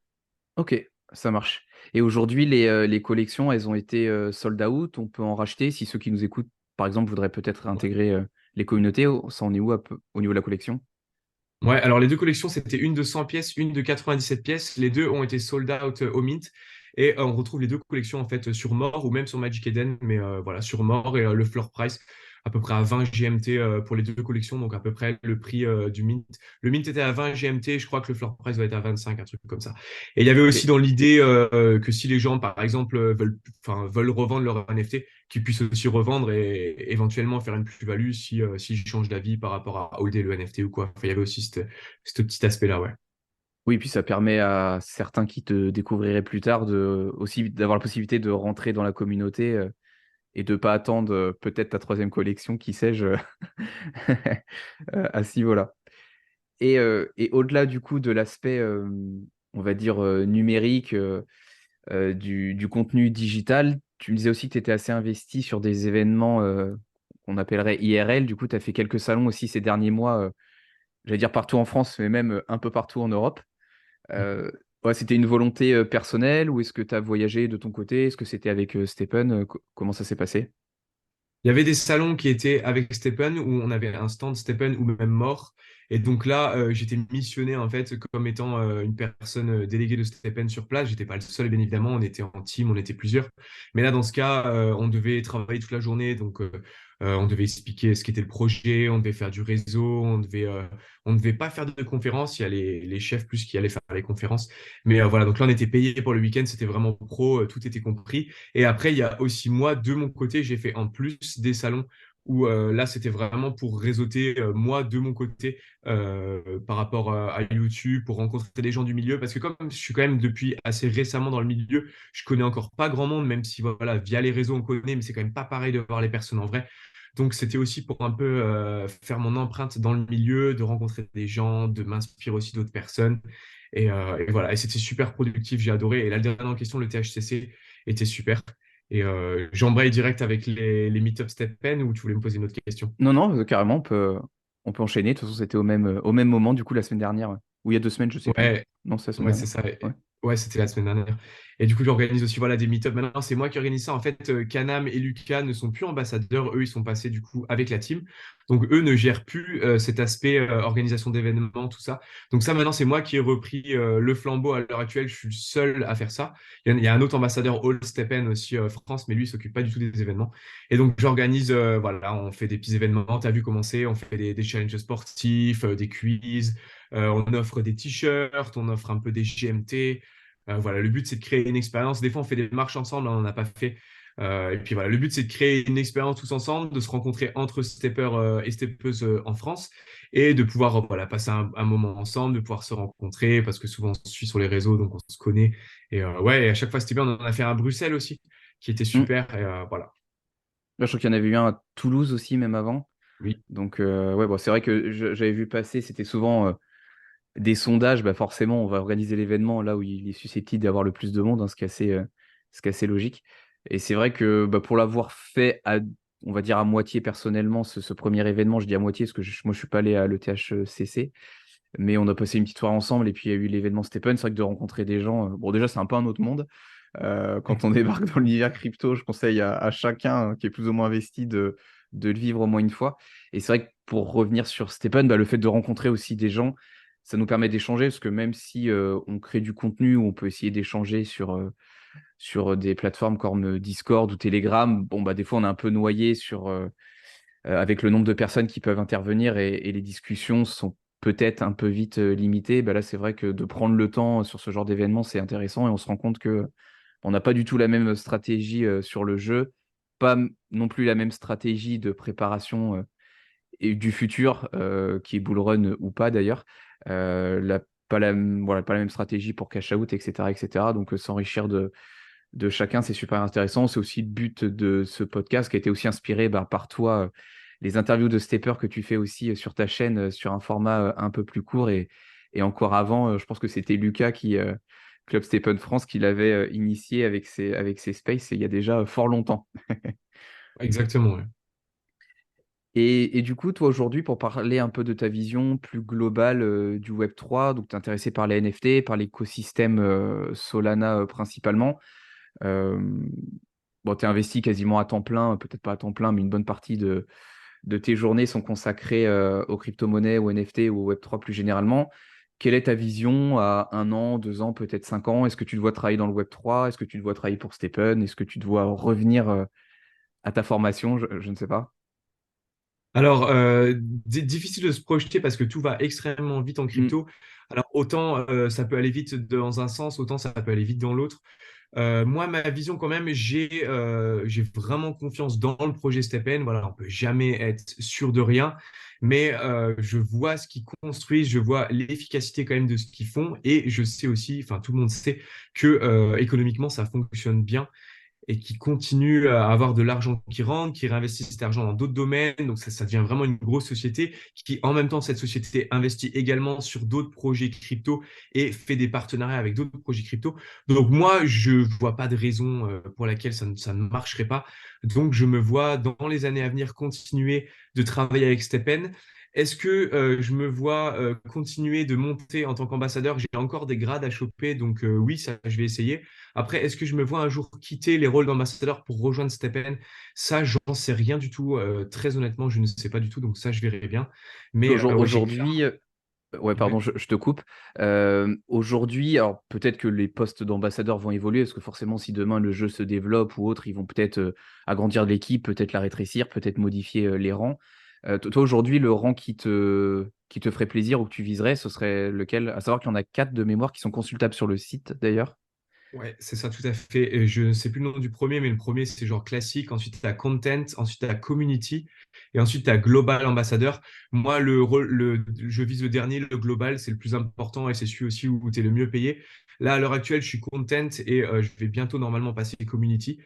Ok, ça marche. Et aujourd'hui, les collections, elles ont été sold out. On peut en racheter si ceux qui nous écoutent, par exemple, voudraient peut-être intégrer les communautés. Ça en est où au niveau de la collection? Ouais, alors les deux collections, c'était une de 100 pièces, une de 97 pièces. Les deux ont été sold out au Mint. Et on retrouve les deux collections, en fait, sur More ou même sur Magic Eden. Mais voilà, sur More et le floor price, à peu près à 20 GMT pour les deux collections. Donc à peu près le prix du Mint. Le Mint était à 20 GMT. Je crois que le floor price va être à 25, un truc comme ça. Et il y avait Ok. aussi dans l'idée que si les gens, par exemple, veulent revendre leur NFT, qu'ils puissent aussi revendre et éventuellement faire une plus-value si je change d'avis par rapport à holder le NFT ou quoi. Enfin, il y avait aussi ce petit aspect-là, ouais. Oui, puis ça permet à certains qui te découvriraient plus tard aussi d'avoir la possibilité de rentrer dans la communauté et de pas attendre peut-être ta troisième collection, qui sais-je, à ce niveau-là. Et au-delà du coup de l'aspect, on va dire, numérique du contenu digital, tu me disais aussi que tu étais assez investi sur des événements qu'on appellerait IRL. Du coup, tu as fait quelques salons aussi ces derniers mois, j'allais dire partout en France, mais même un peu partout en Europe. Euh, ouais, c'était une volonté personnelle ou est-ce que tu as voyagé de ton côté? Est-ce que c'était avec Stephen? Comment ça s'est passé? Il y avait des salons qui étaient avec Stephen où on avait un stand Stephen ou même mort. Et donc là, j'étais missionné en fait comme étant une personne déléguée de Stephen sur place. J'étais pas le seul, bien évidemment. On était en team, on était plusieurs. Mais là, dans ce cas, on devait travailler toute la journée. Donc, on devait expliquer ce qu'était le projet, on devait faire du réseau, on devait pas faire de conférences. Il y a les chefs plus qui allaient faire les conférences. Mais voilà, donc là, on était payé pour le week-end. C'était vraiment pro, tout était compris. Et après, il y a aussi moi, de mon côté, j'ai fait en plus des salons où là, c'était vraiment pour réseauter, moi, de mon côté, par rapport à YouTube, pour rencontrer des gens du milieu. Parce que comme je suis quand même depuis assez récemment dans le milieu, je connais encore pas grand monde, même si voilà, via les réseaux, on connaît, mais c'est quand même pas pareil de voir les personnes en vrai. Donc, c'était aussi pour un peu faire mon empreinte dans le milieu, de rencontrer des gens, de m'inspirer aussi d'autres personnes. Et voilà, et c'était super productif, j'ai adoré. Et la dernière question, le THCC, était super. Et j'embraye direct avec les Meetup Step Pen ou tu voulais me poser une autre question? Non, non, carrément, on peut enchaîner. De toute façon, c'était au même moment, du coup, la semaine dernière. Ou il y a 2 semaines, je sais plus. Ouais, Non, c'est la semaine ouais, c'est dernière. ça. Ouais. Ouais, c'était la semaine dernière. Et du coup, j'organise aussi voilà, des meet-up. Maintenant, c'est moi qui organise ça. En fait, Kanam et Lucas ne sont plus ambassadeurs. Eux, ils sont passés du coup avec la team. Donc, eux ne gèrent plus cet aspect organisation d'événements, tout ça. Donc, ça, maintenant, c'est moi qui ai repris le flambeau à l'heure actuelle. Je suis le seul à faire ça. Il y a un autre ambassadeur, All Stepen aussi, France, mais lui, il s'occupe pas du tout des événements. Et donc, j'organise, voilà, on fait des petits événements. Tu as vu commencer, on fait des challenges sportifs, des quiz. On offre des t-shirts, on offre un peu des GMT. Voilà, le but, c'est de créer une expérience. Des fois, on fait des marches ensemble, hein, on n'en a pas fait. Et puis voilà, le but, c'est de créer une expérience tous ensemble, de se rencontrer entre steppers et steppeuses en France et de pouvoir voilà, passer un moment ensemble, de pouvoir se rencontrer parce que souvent, on se suit sur les réseaux, donc on se connaît. Et ouais, et à chaque fois, c'était bien. On en a fait un à Bruxelles aussi, qui était Hmm. super. Et voilà. Là, je crois qu'il y en avait eu un à Toulouse aussi, même avant. Oui. Donc, ouais, bon, c'est vrai que j'avais vu passer, c'était souvent des sondages, bah forcément, on va organiser l'événement là où il est susceptible d'avoir le plus de monde, hein, ce qui est assez logique. Et c'est vrai que bah, pour l'avoir fait, on va dire à moitié personnellement, ce premier événement, je dis à moitié parce que moi, je suis pas allé à l'ETHCC, mais on a passé une petite soirée ensemble et puis il y a eu l'événement Stephen. C'est vrai que de rencontrer des gens, bon, déjà, c'est un peu un autre monde. Quand on débarque dans l'univers crypto, je conseille à chacun qui est plus ou moins investi de le vivre au moins une fois. Et c'est vrai que pour revenir sur Stephen, bah, le fait de rencontrer aussi des gens, ça nous permet d'échanger parce que même si on crée du contenu, on peut essayer d'échanger sur des plateformes comme Discord ou Telegram, bon, bah, des fois on est un peu noyé avec le nombre de personnes qui peuvent intervenir et les discussions sont peut-être un peu vite limitées. Bah, là, c'est vrai que de prendre le temps sur ce genre d'événement, c'est intéressant et on se rend compte que on n'a pas du tout la même stratégie sur le jeu, pas non plus la même stratégie de préparation et du futur, qui est bull run ou pas d'ailleurs. Voilà, pas la même stratégie pour cash out, etc. etc. Donc s'enrichir de chacun, c'est super intéressant. C'est aussi le but de ce podcast qui a été aussi inspiré bah, par toi, les interviews de stepper que tu fais aussi sur ta chaîne, sur un format un peu plus court. Et encore avant, je pense que c'était Lucas Club Stephen France, qui l'avait initié avec ses spaces il y a déjà fort longtemps. Exactement, ouais. Et du coup, toi aujourd'hui, pour parler un peu de ta vision plus globale du Web3, donc tu es intéressé par les NFT, par l'écosystème Solana principalement. Euh, bon, tu es investi quasiment à temps plein, peut-être pas à temps plein, mais une bonne partie de tes journées sont consacrées aux crypto-monnaies, aux NFT ou au Web3 plus généralement. Quelle est ta vision à 1 an, 2 ans, peut-être 5 ans? Est-ce que tu te vois travailler dans le Web3? Est-ce que tu te vois travailler pour Stephen? Est-ce que tu te vois revenir à ta formation? Je ne sais pas. Alors, difficile de se projeter parce que tout va extrêmement vite en Mm. crypto. Alors, autant ça peut aller vite dans un sens, autant ça peut aller vite dans l'autre. Moi, ma vision quand même, j'ai vraiment confiance dans le projet StepN. Voilà, on peut jamais être sûr de rien, mais je vois ce qu'ils construisent, je vois l'efficacité quand même de ce qu'ils font, et je sais aussi, enfin tout le monde sait que économiquement ça fonctionne bien et qui continuent à avoir de l'argent qui rentre, qui réinvestissent cet argent dans d'autres domaines. Donc ça devient vraiment une grosse société qui, en même temps, cette société investit également sur d'autres projets crypto et fait des partenariats avec d'autres projets crypto. Donc moi, je vois pas de raison pour laquelle ça ne marcherait pas. Donc je me vois dans les années à venir continuer de travailler avec Stepen. Est-ce que je me vois continuer de monter en tant qu'ambassadeur? J'ai encore des grades à choper, donc oui, ça, je vais essayer. Après, est-ce que je me vois un jour quitter les rôles d'ambassadeur pour rejoindre Stepen? Ça, j'en sais rien du tout. Très honnêtement, je ne sais pas du tout, donc ça, je verrai bien. Mais ouais, j'ai Aujourd'hui, ouais, pardon, ouais. je te coupe. Aujourd'hui, alors peut-être que les postes d'ambassadeur vont évoluer, parce que forcément, si demain le jeu se développe ou autre, ils vont peut-être agrandir l'équipe, peut-être la rétrécir, peut-être modifier les rangs. Toi, aujourd'hui, le rang qui te ferait plaisir ou que tu viserais, ce serait lequel? À savoir qu'il y en a 4 de mémoire qui sont consultables sur le site, d'ailleurs. Ouais, c'est ça, tout à fait. Et je ne sais plus le nom du premier, mais le premier, c'est genre classique. Ensuite, tu as Content. Ensuite, tu as Community. Et ensuite, tu as Global Ambassadeur. Moi, je vise le dernier, le Global. C'est le plus important et c'est celui aussi où tu es le mieux payé. Là, à l'heure actuelle, je suis Content et je vais bientôt normalement passer Community.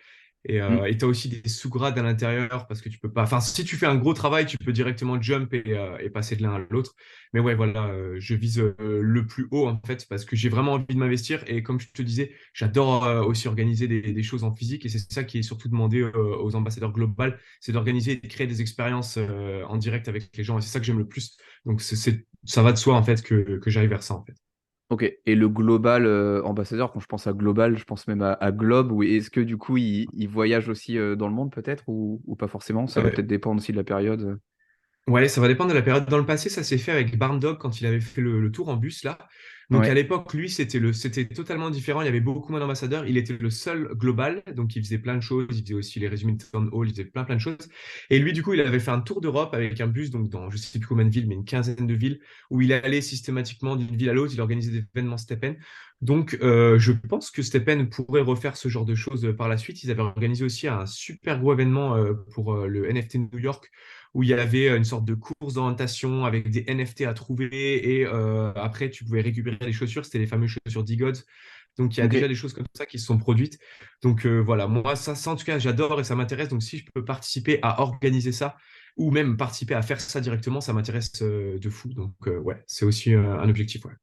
Mm. Et tu as aussi des sous-grades à l'intérieur parce que tu peux pas. Enfin, si tu fais un gros travail, tu peux directement jump et passer de l'un à l'autre. Mais ouais, voilà, je vise le plus haut en fait parce que j'ai vraiment envie de m'investir. Et comme je te disais, j'adore aussi organiser des choses en physique et c'est ça qui est surtout demandé aux ambassadeurs global, c'est d'organiser et de créer des expériences en direct avec les gens et c'est ça que j'aime le plus. Donc ça va de soi en fait que j'arrive vers ça en fait. Ok. Et le global ambassadeur, quand je pense à global, je pense même à globe. Ou est-ce que du coup, il voyage aussi dans le monde peut-être ou pas forcément? Ça va Euh, peut-être dépendre aussi de la période. Ouais, ça va dépendre de la période. Dans le passé, ça s'est fait avec Barn Dog quand il avait fait le tour en bus là. Donc à Ouais. l'époque, lui, c'était totalement différent. Il y avait beaucoup moins d'ambassadeurs. Il était le seul global, donc il faisait plein de choses. Il faisait aussi les résumés de Town Hall, il faisait plein de choses. Et lui, du coup, il avait fait un tour d'Europe avec un bus, donc dans je sais plus combien de villes, mais une quinzaine de villes, où il allait systématiquement d'une ville à l'autre. Il organisait des événements Stepen. Donc je pense que Stepen pourrait refaire ce genre de choses par la suite. Ils avaient organisé aussi un super gros événement pour le NFT New York où il y avait une sorte de course d'orientation avec des NFT à trouver et après tu pouvais récupérer les chaussures, c'était les fameuses chaussures d'E-Gods. Donc il y a Ok. déjà des choses comme ça qui se sont produites. Donc voilà, moi ça en tout cas j'adore et ça m'intéresse. Donc si je peux participer à organiser ça, ou même participer à faire ça directement, ça m'intéresse de fou. Donc, ouais, c'est aussi un objectif. Ouais.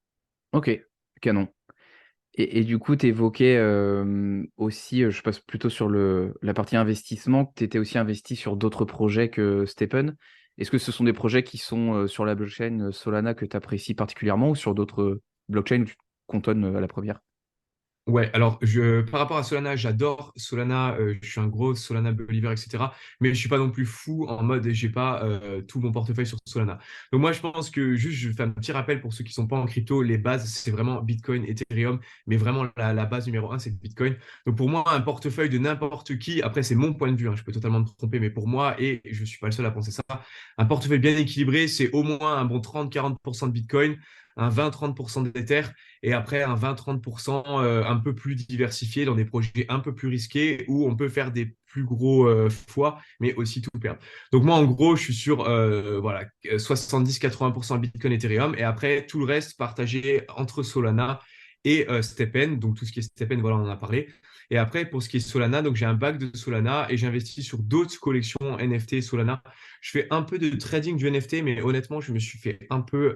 Ok, canon. Et du coup, tu évoquais aussi, je passe plutôt sur la partie investissement, que tu étais aussi investi sur d'autres projets que Stephen. Est-ce que ce sont des projets qui sont sur la blockchain Solana que tu apprécies particulièrement ou sur d'autres blockchains où tu te cantonnes à la première? Ouais, alors par rapport à Solana, j'adore Solana, je suis un gros Solana believer, etc. Mais je suis pas non plus fou en mode j'ai pas tout mon portefeuille sur Solana. Donc moi je pense que juste je fais un petit rappel pour ceux qui sont pas en crypto, les bases c'est vraiment Bitcoin, Ethereum, mais vraiment la base numéro un c'est Bitcoin. Donc pour moi un portefeuille de n'importe qui, après c'est mon point de vue, hein, je peux totalement me tromper, mais pour moi et je suis pas le seul à penser ça, un portefeuille bien équilibré c'est au moins un bon 30-40% de Bitcoin, un 20-30% d'Ether et après un 20-30% un peu plus diversifié dans des projets un peu plus risqués où on peut faire des plus gros fois, mais aussi tout perdre. Donc moi, en gros, je suis sur voilà, 70-80% Bitcoin Ethereum et après tout le reste partagé entre Solana et Stephen. Donc tout ce qui est Stephen, voilà, on en a parlé. Et après, pour ce qui est Solana, donc j'ai un bac de Solana et j'investis sur d'autres collections NFT Solana. Je fais un peu de trading du NFT, mais honnêtement, je me suis fait un peu,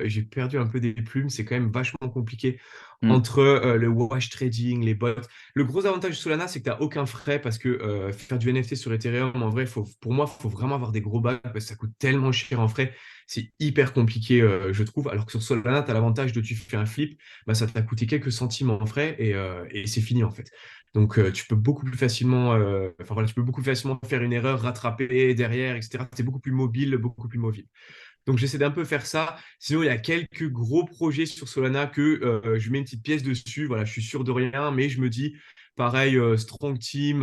j'ai perdu un peu des plumes. C'est quand même vachement compliqué Hmm. entre le wash trading, les bots. Le gros avantage de Solana, c'est que tu n'as aucun frais parce que faire du NFT sur Ethereum, en vrai, pour moi, il faut vraiment avoir des gros bacs parce que ça coûte tellement cher en frais. C'est hyper compliqué, je trouve. Alors que sur Solana, tu as l'avantage de tu fais un flip, bah, ça t'a coûté quelques centimes en frais et c'est fini en fait. Donc, tu peux beaucoup plus facilement, enfin voilà, tu peux beaucoup plus facilement faire une erreur, rattraper derrière, etc. C'est beaucoup plus mobile, beaucoup plus mobile. Donc, j'essaie d'un peu faire ça. Sinon, il y a quelques gros projets sur Solana que je mets une petite pièce dessus. Voilà, je suis sûr de rien, mais je me dis, pareil, strong team,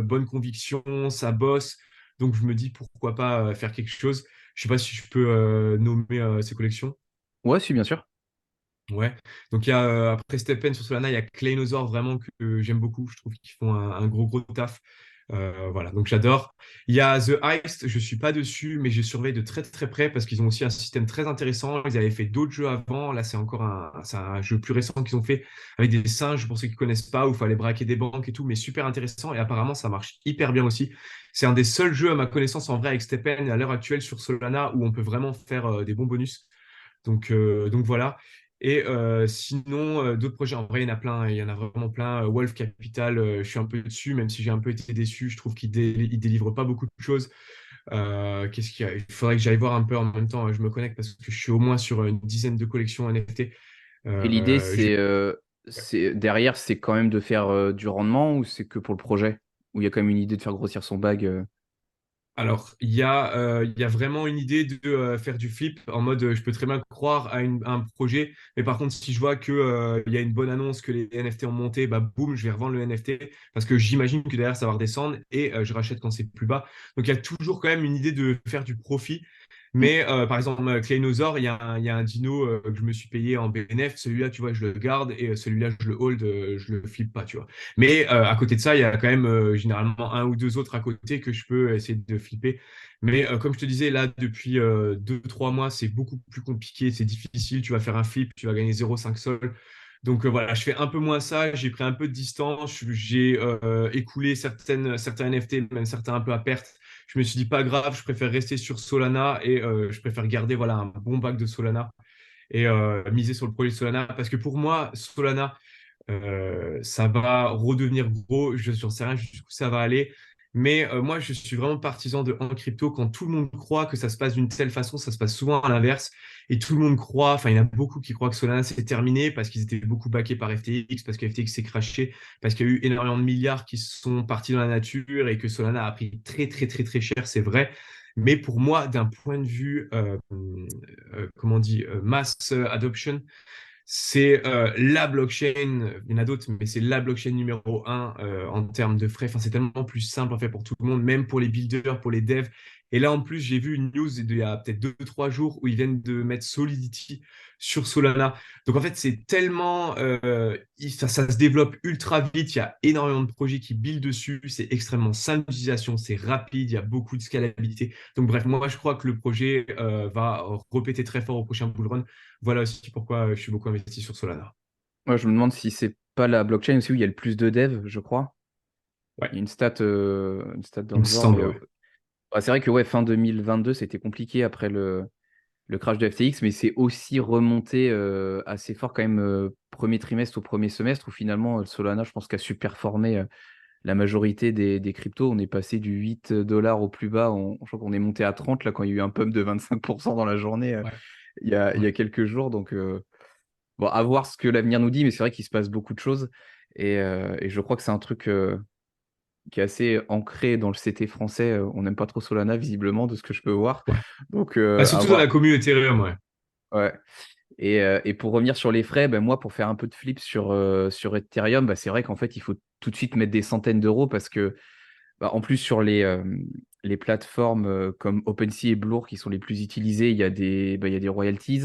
bonne conviction, ça bosse. Donc, je me dis, pourquoi pas faire quelque chose. Je sais pas si je peux nommer ces collections. Ouais, si, bien sûr. Ouais. Donc, il y a, après Stephen sur Solana, il y a Claynosaur vraiment que j'aime beaucoup. Je trouve qu'ils font un gros, gros taf. Voilà, donc j'adore. Il y a The Heist, je suis pas dessus, mais je surveille de très, très près parce qu'ils ont aussi un système très intéressant. Ils avaient fait d'autres jeux avant. Là, c'est un jeu plus récent qu'ils ont fait avec des singes, pour ceux qui connaissent pas, où il fallait braquer des banques et tout, mais super intéressant. Et apparemment, ça marche hyper bien aussi. C'est un des seuls jeux, à ma connaissance, en vrai, avec Stephen à l'heure actuelle sur Solana où on peut vraiment faire des bons bonus. Donc voilà. Et sinon, d'autres projets, en vrai, il y en a plein, il y en a vraiment plein. Wolf Capital, je suis un peu dessus, même si j'ai un peu été déçu. Je trouve qu'il délivre pas beaucoup de choses. Qu'est-ce qu'il y a? Il faudrait que j'aille voir un peu en même temps. Je me connecte parce que je suis au moins sur une dizaine de collections NFT. Et l'idée, Je derrière, c'est quand même de faire du rendement ou c'est que pour le projet? Ou il y a quand même une idée de faire grossir son bag Alors, il y a vraiment une idée de faire du flip en mode je peux très bien croire à un projet, mais par contre, si je vois que, il y a une bonne annonce que les NFT ont monté, bah boum, je vais revendre le NFT parce que j'imagine que derrière ça va redescendre et je rachète quand c'est plus bas. Donc, il y a toujours quand même une idée de faire du profit. Hmm. Mais par exemple, Claynosaur, il y a un dino que je me suis payé en BNF. Celui-là, tu vois, je le garde et celui-là, je le hold, je le flippe pas, tu vois. Mais à côté de ça, il y a quand même généralement un ou deux autres à côté que je peux essayer de flipper. Mais comme je te disais, là, depuis 2, 3 mois, c'est beaucoup plus compliqué, c'est difficile. Tu vas faire un flip, tu vas gagner 0,5 sol. Donc voilà, je fais un peu moins ça, j'ai pris un peu de distance, j'ai écoulé certains NFT, même certains un peu à perte. Je me suis dit, pas grave, je préfère rester sur Solana et je préfère garder voilà, un bon bac de Solana et miser sur le projet Solana. Parce que pour moi, Solana, ça va redevenir gros, je n'en sais rien jusqu'où ça va aller. Mais moi, je suis vraiment partisan de en crypto. Quand tout le monde croit que ça se passe d'une telle façon, ça se passe souvent à l'inverse. Et tout le monde croit, enfin, il y en a beaucoup qui croient que Solana c'est terminé parce qu'ils étaient beaucoup backés par FTX, parce que FTX s'est crashé, parce qu'il y a eu énormément de milliards qui sont partis dans la nature et que Solana a pris très, très, très, très cher, c'est vrai. Mais pour moi, d'un point de vue, comment on dit, mass adoption, c'est la blockchain, il y en a d'autres, mais c'est la blockchain numéro un en termes de frais. Enfin, c'est tellement plus simple en fait pour tout le monde, même pour les builders, pour les devs. Et là, en plus, j'ai vu une news il y a peut-être 2, 3 jours où ils viennent de mettre Solidity sur Solana. Donc en fait, c'est tellement, ça se développe ultra vite. Il y a énormément de projets qui build dessus. C'est extrêmement simple d'utilisation, c'est rapide, il y a beaucoup de scalabilité. Donc bref, moi, je crois que le projet va repéter très fort au prochain bull run. Voilà aussi pourquoi je suis beaucoup investi sur Solana. Moi, je me demande si c'est pas la blockchain aussi où il y a le plus de devs, je crois. Ouais, Il y a une stat dans il me le genre, mais semble, ouais. C'est vrai que ouais, fin 2022, c'était compliqué après le crash de FTX, mais c'est aussi remonté assez fort quand même premier trimestre au premier semestre où finalement Solana, je pense qu'a su performer la majorité des cryptos. On est passé du 8 dollars au plus bas, je crois qu'on est monté à 30 là quand il y a eu un pump de 25% dans la journée Ouais, il y ouais, a quelques jours. Donc bon, à voir ce que l'avenir nous dit, mais c'est vrai qu'il se passe beaucoup de choses et je crois que c'est un truc qui est assez ancré dans le CT français. On n'aime pas trop Solana visiblement de ce que je peux voir. ouais. Donc Bah, à surtout dans la voir. commu Ethereum, ouais. Ouais. Et pour revenir sur les frais, ben moi, pour faire un peu de flip sur Ethereum, bah, c'est vrai qu'en fait, il faut tout de suite mettre des centaines d'euros parce que, bah, en plus, sur les plateformes comme OpenSea et Blur qui sont les plus utilisées, il y a des royalties,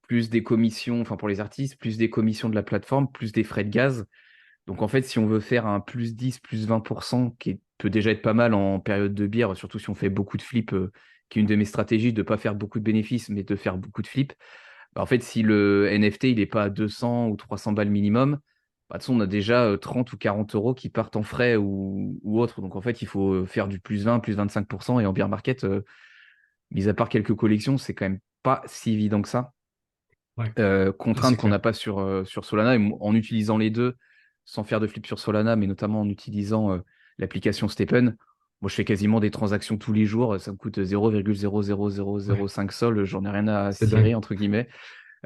plus des commissions, enfin pour les artistes, plus des commissions de la plateforme, plus des frais de gaz. Donc en fait, si on veut faire un plus 10, plus 20%, peut déjà être pas mal en période de bière, surtout si on fait beaucoup de flip, qui est une de mes stratégies, de ne pas faire beaucoup de bénéfices, mais de faire beaucoup de flip. Bah, en fait, si le NFT il n'est pas à 200 ou 300 balles minimum, bah, de toute façon, on a déjà 30 ou 40 euros qui partent en frais ou autre. Donc en fait, il faut faire du plus 20, plus 25%. Et en bear market, mis à part quelques collections, c'est quand même pas si évident que ça. Ouais, ça, Contrainte c'est qu'on n'a clair. pas sur Solana. En utilisant les deux, sans faire de flip sur Solana, mais notamment en utilisant l'application Stephen, moi je fais quasiment des transactions tous les jours. Ça me coûte Ouais, 0,00005 sol. J'en ai rien à c'est cirer, dingue. entre guillemets.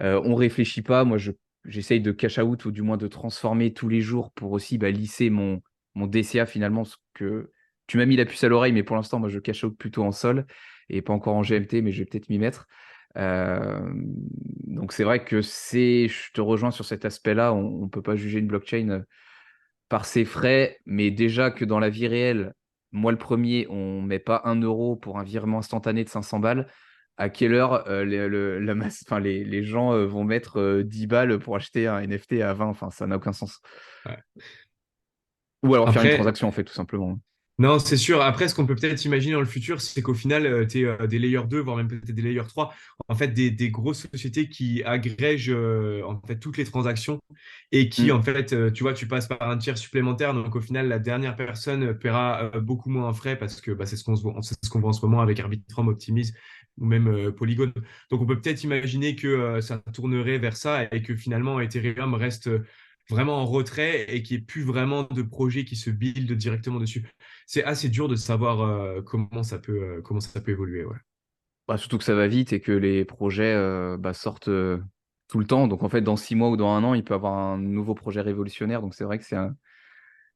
On réfléchit pas. Moi, j'essaye de cash out ou du moins de transformer tous les jours pour aussi lisser mon DCA finalement. Ce que tu m'as mis la puce à l'oreille, mais pour l'instant, moi, je cash out plutôt en sol et pas encore en GMT, mais je vais peut-être m'y mettre. Euh, donc c'est vrai que je te rejoins sur cet aspect-là. On ne peut pas juger une blockchain par ses frais, mais déjà que dans la vie réelle, moi le premier, on met pas 1 euro pour un virement instantané de 500 balles. À quelle heure la masse, enfin, les gens vont mettre 10 balles pour acheter un NFT à 20? Enfin, ça n'a aucun sens. Ouais. Ou alors faire une Après, transaction, en fait, tout simplement. non, c'est sûr. Après, ce qu'on peut peut-être imaginer dans le futur, c'est qu'au final, tu es des layer 2, voire même peut-être des layer 3, en fait, des grosses sociétés qui agrègent en fait toutes les transactions et qui, Mm. en fait, tu vois, tu passes par un tiers supplémentaire. Donc, au final, la dernière personne paiera beaucoup moins en frais parce que bah, c'est ce qu'on voit en ce moment avec Arbitrum, Optimise ou même Polygon. Donc, on peut peut-être imaginer que ça tournerait vers ça et que finalement, Ethereum reste vraiment en retrait et qu'il n'y ait plus vraiment de projets qui se build directement dessus. C'est assez dur de savoir comment ça peut évoluer. Ouais. Bah, surtout que ça va vite et que les projets sortent tout le temps. Donc, en fait, dans 6 mois ou dans un an, il peut y avoir un nouveau projet révolutionnaire. Donc, c'est vrai que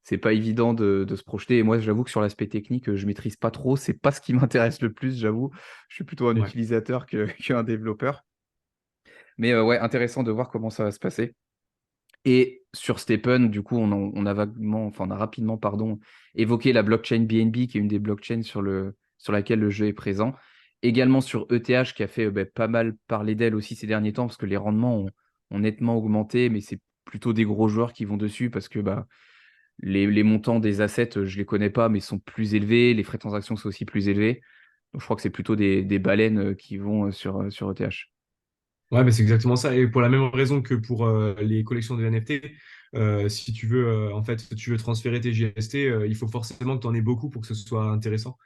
c'est pas évident de se projeter. Et moi, j'avoue que sur l'aspect technique, je maîtrise pas trop. C'est pas ce qui m'intéresse le plus, j'avoue. Je suis plutôt un Ouais. utilisateur qu'un développeur. Mais ouais, intéressant de voir comment ça va se passer. Et sur Stephen, du coup, on a rapidement, pardon, évoqué la blockchain BNB, qui est une des blockchains sur laquelle le jeu est présent. Également sur ETH, qui a fait pas mal parler d'elle aussi ces derniers temps, parce que les rendements ont nettement augmenté, mais c'est plutôt des gros joueurs qui vont dessus, parce que les montants des assets, je les connais pas, mais sont plus élevés. Les frais de transaction sont aussi plus élevés. Donc, je crois que c'est plutôt des baleines qui vont sur ETH. Ouais, mais c'est exactement ça. Et pour la même raison que pour les collections de NFT, si tu veux, en fait, si tu veux transférer tes GST, il faut forcément que tu en aies beaucoup pour que ce soit intéressant.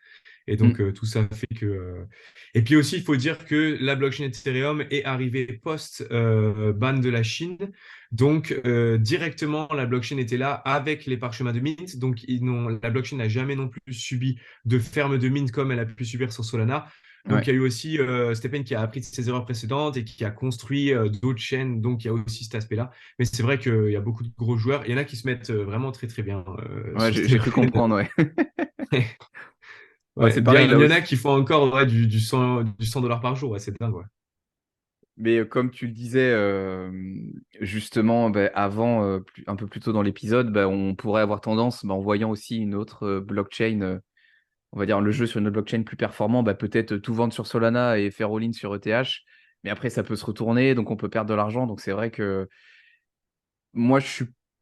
Et donc, Mm. tout ça fait que. Et puis aussi, il faut dire que la blockchain Ethereum est arrivée post-ban de la Chine. Donc, directement, la blockchain était là avec les parchemins de mint. Donc, la blockchain n'a jamais non plus subi de ferme de mint comme elle a pu subir sur Solana. Donc, Ouais. il y a eu aussi Stephen qui a appris de ses erreurs précédentes et qui a construit d'autres chaînes. Donc, il y a aussi cet aspect-là. Mais c'est vrai qu'il y a beaucoup de gros joueurs. Il y en a qui se mettent vraiment très, très bien Ouais, sur j'ai cru Stephen. comprendre, ouais. Ouais, Ouais, c'est pareil là il y en a aussi. qui font encore ouais, du 100 dollars par jour, ouais, c'est dingue. Ouais. Mais comme tu le disais justement avant, un peu plus tôt dans l'épisode, on pourrait avoir tendance, en voyant aussi une autre blockchain, on va dire le jeu sur une autre blockchain plus performant, peut-être tout vendre sur Solana et faire all-in sur ETH. Mais après, ça peut se retourner, donc on peut perdre de l'argent. Donc c'est vrai que moi,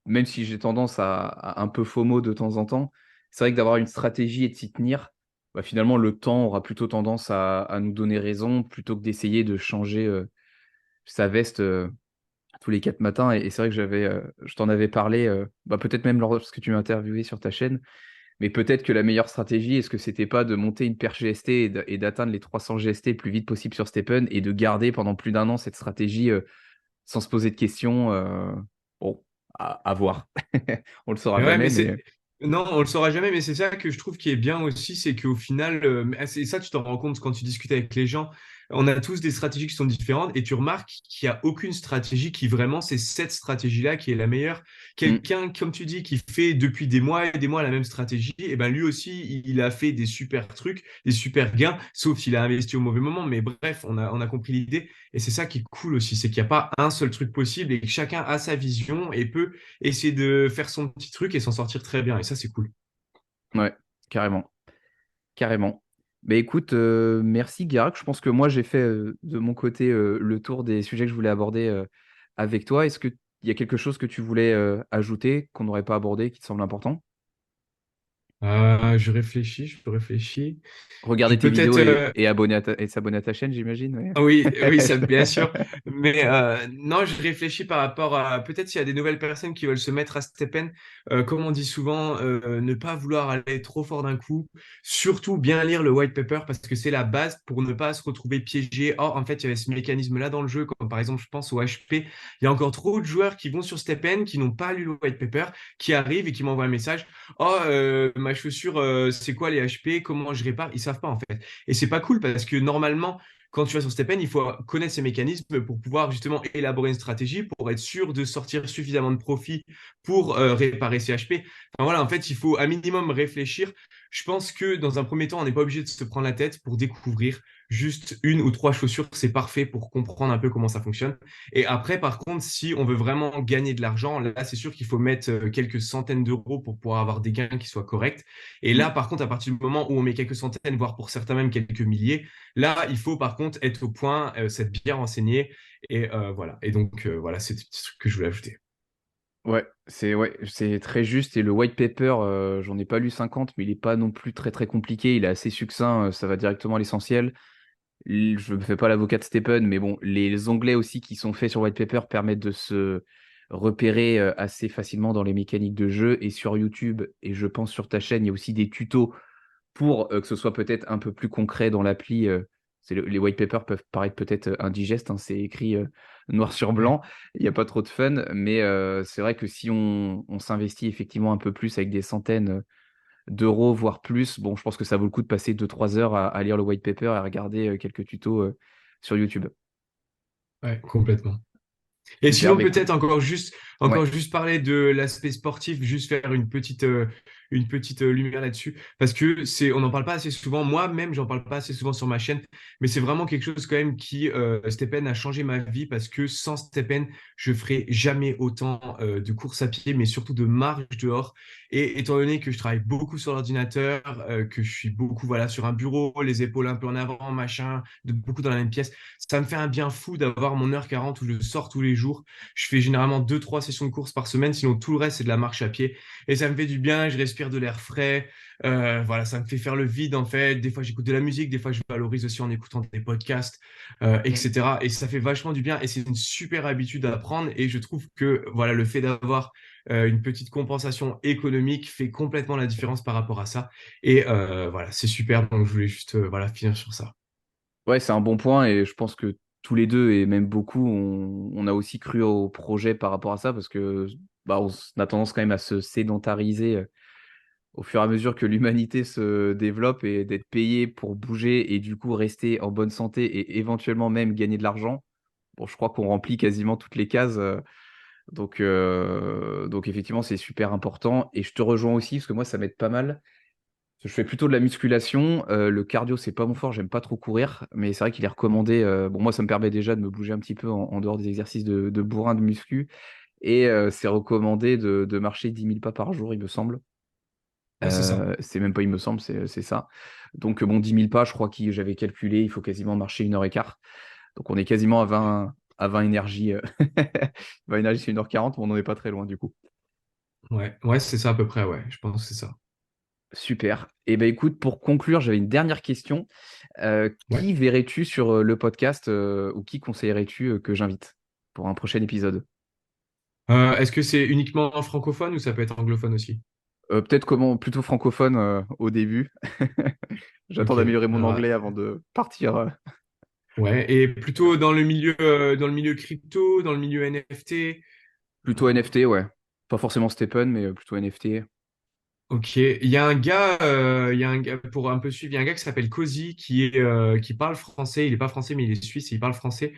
même si j'ai tendance à un peu FOMO de temps en temps, c'est vrai que d'avoir une stratégie et de s'y tenir, finalement, le temps aura plutôt tendance à nous donner raison plutôt que d'essayer de changer sa veste tous les 4 matins. Et c'est vrai que je t'en avais parlé, peut-être même lorsque tu m'as interviewé sur ta chaîne. Mais peut-être que la meilleure stratégie, est-ce que c'était pas de monter une paire GST et d'atteindre les 300 GST le plus vite possible sur Steppen et de garder pendant plus d'un an cette stratégie sans se poser de questions bon, à voir. On le saura Mais ouais, jamais, mais mais non, on le saura jamais, mais c'est ça que je trouve qui est bien aussi, c'est qu'au final, c'est ça, tu t'en rends compte quand tu discutes avec les gens. On a tous des stratégies qui sont différentes et tu remarques qu'il n'y a aucune stratégie qui vraiment, c'est cette stratégie-là qui est la meilleure. hmm, Quelqu'un, comme tu dis, qui fait depuis des mois et des mois la même stratégie, et ben lui aussi, il a fait des super trucs, des super gains, sauf s'il a investi au mauvais moment. Mais bref, on a compris l'idée. Et c'est ça qui est cool aussi, c'est qu'il n'y a pas un seul truc possible et que chacun a sa vision et peut essayer de faire son petit truc et s'en sortir très bien. Et ça, c'est cool. ouais, carrément. Carrément. Ben écoute, merci Guirac. Je pense que moi j'ai fait de mon côté le tour des sujets que je voulais aborder avec toi. Est-ce qu'il y a quelque chose que tu voulais ajouter qu'on n'aurait pas abordé qui te semble important? Je réfléchis. Je Regarder tes vidéos peut-être et et s'abonner à ta chaîne, j'imagine. Ouais. Ah oui, oui, ça, bien sûr. Mais non, je réfléchis par rapport à peut-être s'il y a des nouvelles personnes qui veulent se mettre à Steppen, comme on dit souvent, ne pas vouloir aller trop fort d'un coup. Surtout bien lire le white paper parce que c'est la base pour ne pas se retrouver piégé. Oh, en fait, il y avait ce mécanisme-là dans le jeu, comme par exemple, je pense au HP. Il y a encore trop de joueurs qui vont sur Steppen, qui n'ont pas lu le white paper, qui arrivent et qui m'envoient un message. Oh, ma chaussure, c'est quoi les HP? Comment je répare? Ils savent pas en fait. Et c'est pas cool parce que normalement, quand tu vas sur Stepen, il faut connaître ces mécanismes pour pouvoir justement élaborer une stratégie, pour être sûr de sortir suffisamment de profit pour réparer ses HP. Enfin voilà, en fait, il faut un minimum réfléchir. Je pense que dans un premier temps, on n'est pas obligé de se prendre la tête pour découvrir juste une ou trois chaussures, c'est parfait pour comprendre un peu comment ça fonctionne. Et après, par contre, si on veut vraiment gagner de l'argent, là, c'est sûr qu'il faut mettre quelques centaines d'euros pour pouvoir avoir des gains qui soient corrects. Et là, Mm. par contre, à partir du moment où on met quelques centaines, voire pour certains même quelques milliers, là, il faut par contre être au point, s'être bien renseigné. Et voilà. Et donc, voilà, c'est des petits trucs que je voulais ajouter. Ouais, c'est très juste. Et le white paper, j'en ai pas lu 50, mais il est pas non plus très très compliqué. Il est assez succinct, ça va directement à l'essentiel. Je ne me fais pas l'avocat de Stephen, mais bon, les onglets aussi qui sont faits sur White Paper permettent de se repérer assez facilement dans les mécaniques de jeu. Et sur YouTube, et je pense sur ta chaîne, il y a aussi des tutos pour que ce soit peut-être un peu plus concret dans l'appli. Les white papers peuvent paraître peut-être indigestes, hein, c'est écrit noir sur Ouais. blanc, il n'y a pas trop de fun, mais c'est vrai que si on s'investit effectivement un peu plus avec des centaines d'euros, voire plus, bon, je pense que ça vaut le coup de passer 2 3 heures à lire le white paper et à regarder quelques tutos sur YouTube. Ouais, complètement. Et Super, sinon, bah écoute, peut-être ouais. encore juste parler de l'aspect sportif, juste faire une petite lumière là-dessus, parce que on n'en parle pas assez souvent. Moi-même, j'en parle pas assez souvent sur ma chaîne, mais c'est vraiment quelque chose quand même qui, Stepen a changé ma vie, parce que sans Stepen, je ferais jamais autant de course à pied, mais surtout de marche dehors. Et étant donné que je travaille beaucoup sur l'ordinateur, que je suis beaucoup, voilà, sur un bureau, les épaules un peu en avant, machin, beaucoup dans la même pièce, ça me fait un bien fou d'avoir mon heure 40 où je sors tous les jours. Je fais généralement deux, trois sessions de course par semaine, sinon tout le reste, c'est de la marche à pied. Et ça me fait du bien, je respire de l'air frais. Voilà, ça me fait faire le vide en fait. Des fois, j'écoute de la musique, des fois, je valorise aussi en écoutant des podcasts, etc. Et ça fait vachement du bien et c'est une super habitude à prendre. Et je trouve que voilà, le fait d'avoir une petite compensation économique fait complètement la différence par rapport à ça. Et voilà, c'est super. Donc, je voulais juste voilà, finir sur ça. Ouais, c'est un bon point et je pense que tous les deux et même beaucoup, on a aussi cru au projet par rapport à ça parce que bah, on a tendance quand même à se sédentariser au fur et à mesure que l'humanité se développe et d'être payé pour bouger et du coup rester en bonne santé et éventuellement même gagner de l'argent. Bon, je crois qu'on remplit quasiment toutes les cases. Donc effectivement, c'est super important. Et je te rejoins aussi parce que moi, ça m'aide pas mal. Je fais plutôt de la musculation. Le cardio, c'est pas mon fort. J'aime pas trop courir, mais c'est vrai qu'il est recommandé. Bon, moi, ça me permet déjà de me bouger un petit peu en dehors des exercices de bourrin de muscu. Et c'est recommandé de marcher 10 000 pas par jour, il me semble. Ouais, c'est ça. C'est même pas, il me semble, c'est ça. Donc, bon, 10 000 pas, je crois que j'avais calculé, il faut quasiment marcher 1 h 15. Donc, on est quasiment à 20 énergies. 20 énergies, c'est 1 h 40, mais on n'en est pas très loin du coup. Ouais, ouais, c'est ça à peu près, ouais. Je pense que c'est ça. Super. Et ben écoute, pour conclure, j'avais une dernière question. Ouais. Qui verrais-tu sur le podcast ou qui conseillerais-tu que j'invite pour un prochain épisode? Est-ce que c'est uniquement francophone ou ça peut être anglophone aussi? Peut-être comment plutôt francophone au début. J'attends Ok. d'améliorer mon Alors, anglais avant de partir. ouais. Et plutôt dans le milieu crypto, dans le milieu NFT. Plutôt NFT, ouais. Pas forcément Stephen, mais plutôt NFT. Ok, il y a un gars, pour un peu suivre, il y a un gars qui s'appelle Cozy qui parle français. Il est pas français, mais il est suisse et il parle français.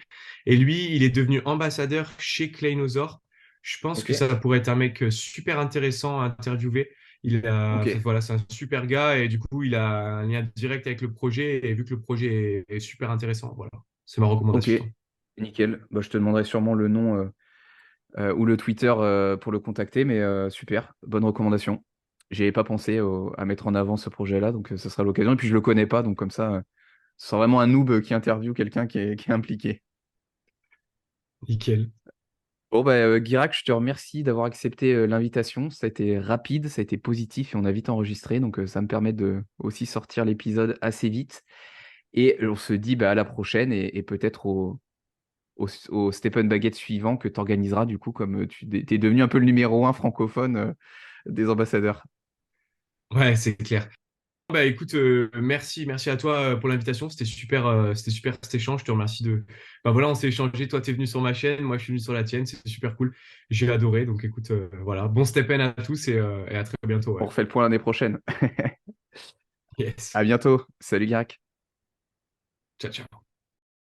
Et lui, il est devenu ambassadeur chez Kleinosaur. Je pense Ok. que ça pourrait être un mec super intéressant à interviewer. Ok. Voilà, c'est un super gars et du coup, il a un lien direct avec le projet. Et vu que le projet est super intéressant, voilà, c'est ma Ok. recommandation. Nickel. Bah, je te demanderai sûrement le nom ou le Twitter pour le contacter, mais super. Bonne recommandation. J'y avais pas pensé à mettre en avant ce projet-là, donc ce sera l'occasion. Et puis je le connais pas, donc comme ça, ce sera vraiment un noob qui interviewe quelqu'un qui est impliqué. Nickel. Bon, bah, Guirac, je te remercie d'avoir accepté l'invitation. Ça a été rapide, ça a été positif et on a vite enregistré. Donc, ça me permet de aussi sortir l'épisode assez vite. Et on se dit bah, à la prochaine et peut-être au Stephen Baguette suivant que tu organiseras du coup, comme tu es devenu un peu le numéro un francophone des ambassadeurs. Ouais, c'est clair. Bah écoute, merci à toi pour l'invitation. C'était super cet échange. Je te remercie de. Bah voilà, on s'est échangé. Toi, t'es venu sur ma chaîne, moi je suis venu sur la tienne. C'est super cool. J'ai adoré. Donc écoute, voilà, bon Stephen à tous et à très bientôt. On Ouais. refait le point l'année prochaine. Yes. À bientôt. Salut Guirac. Ciao, ciao.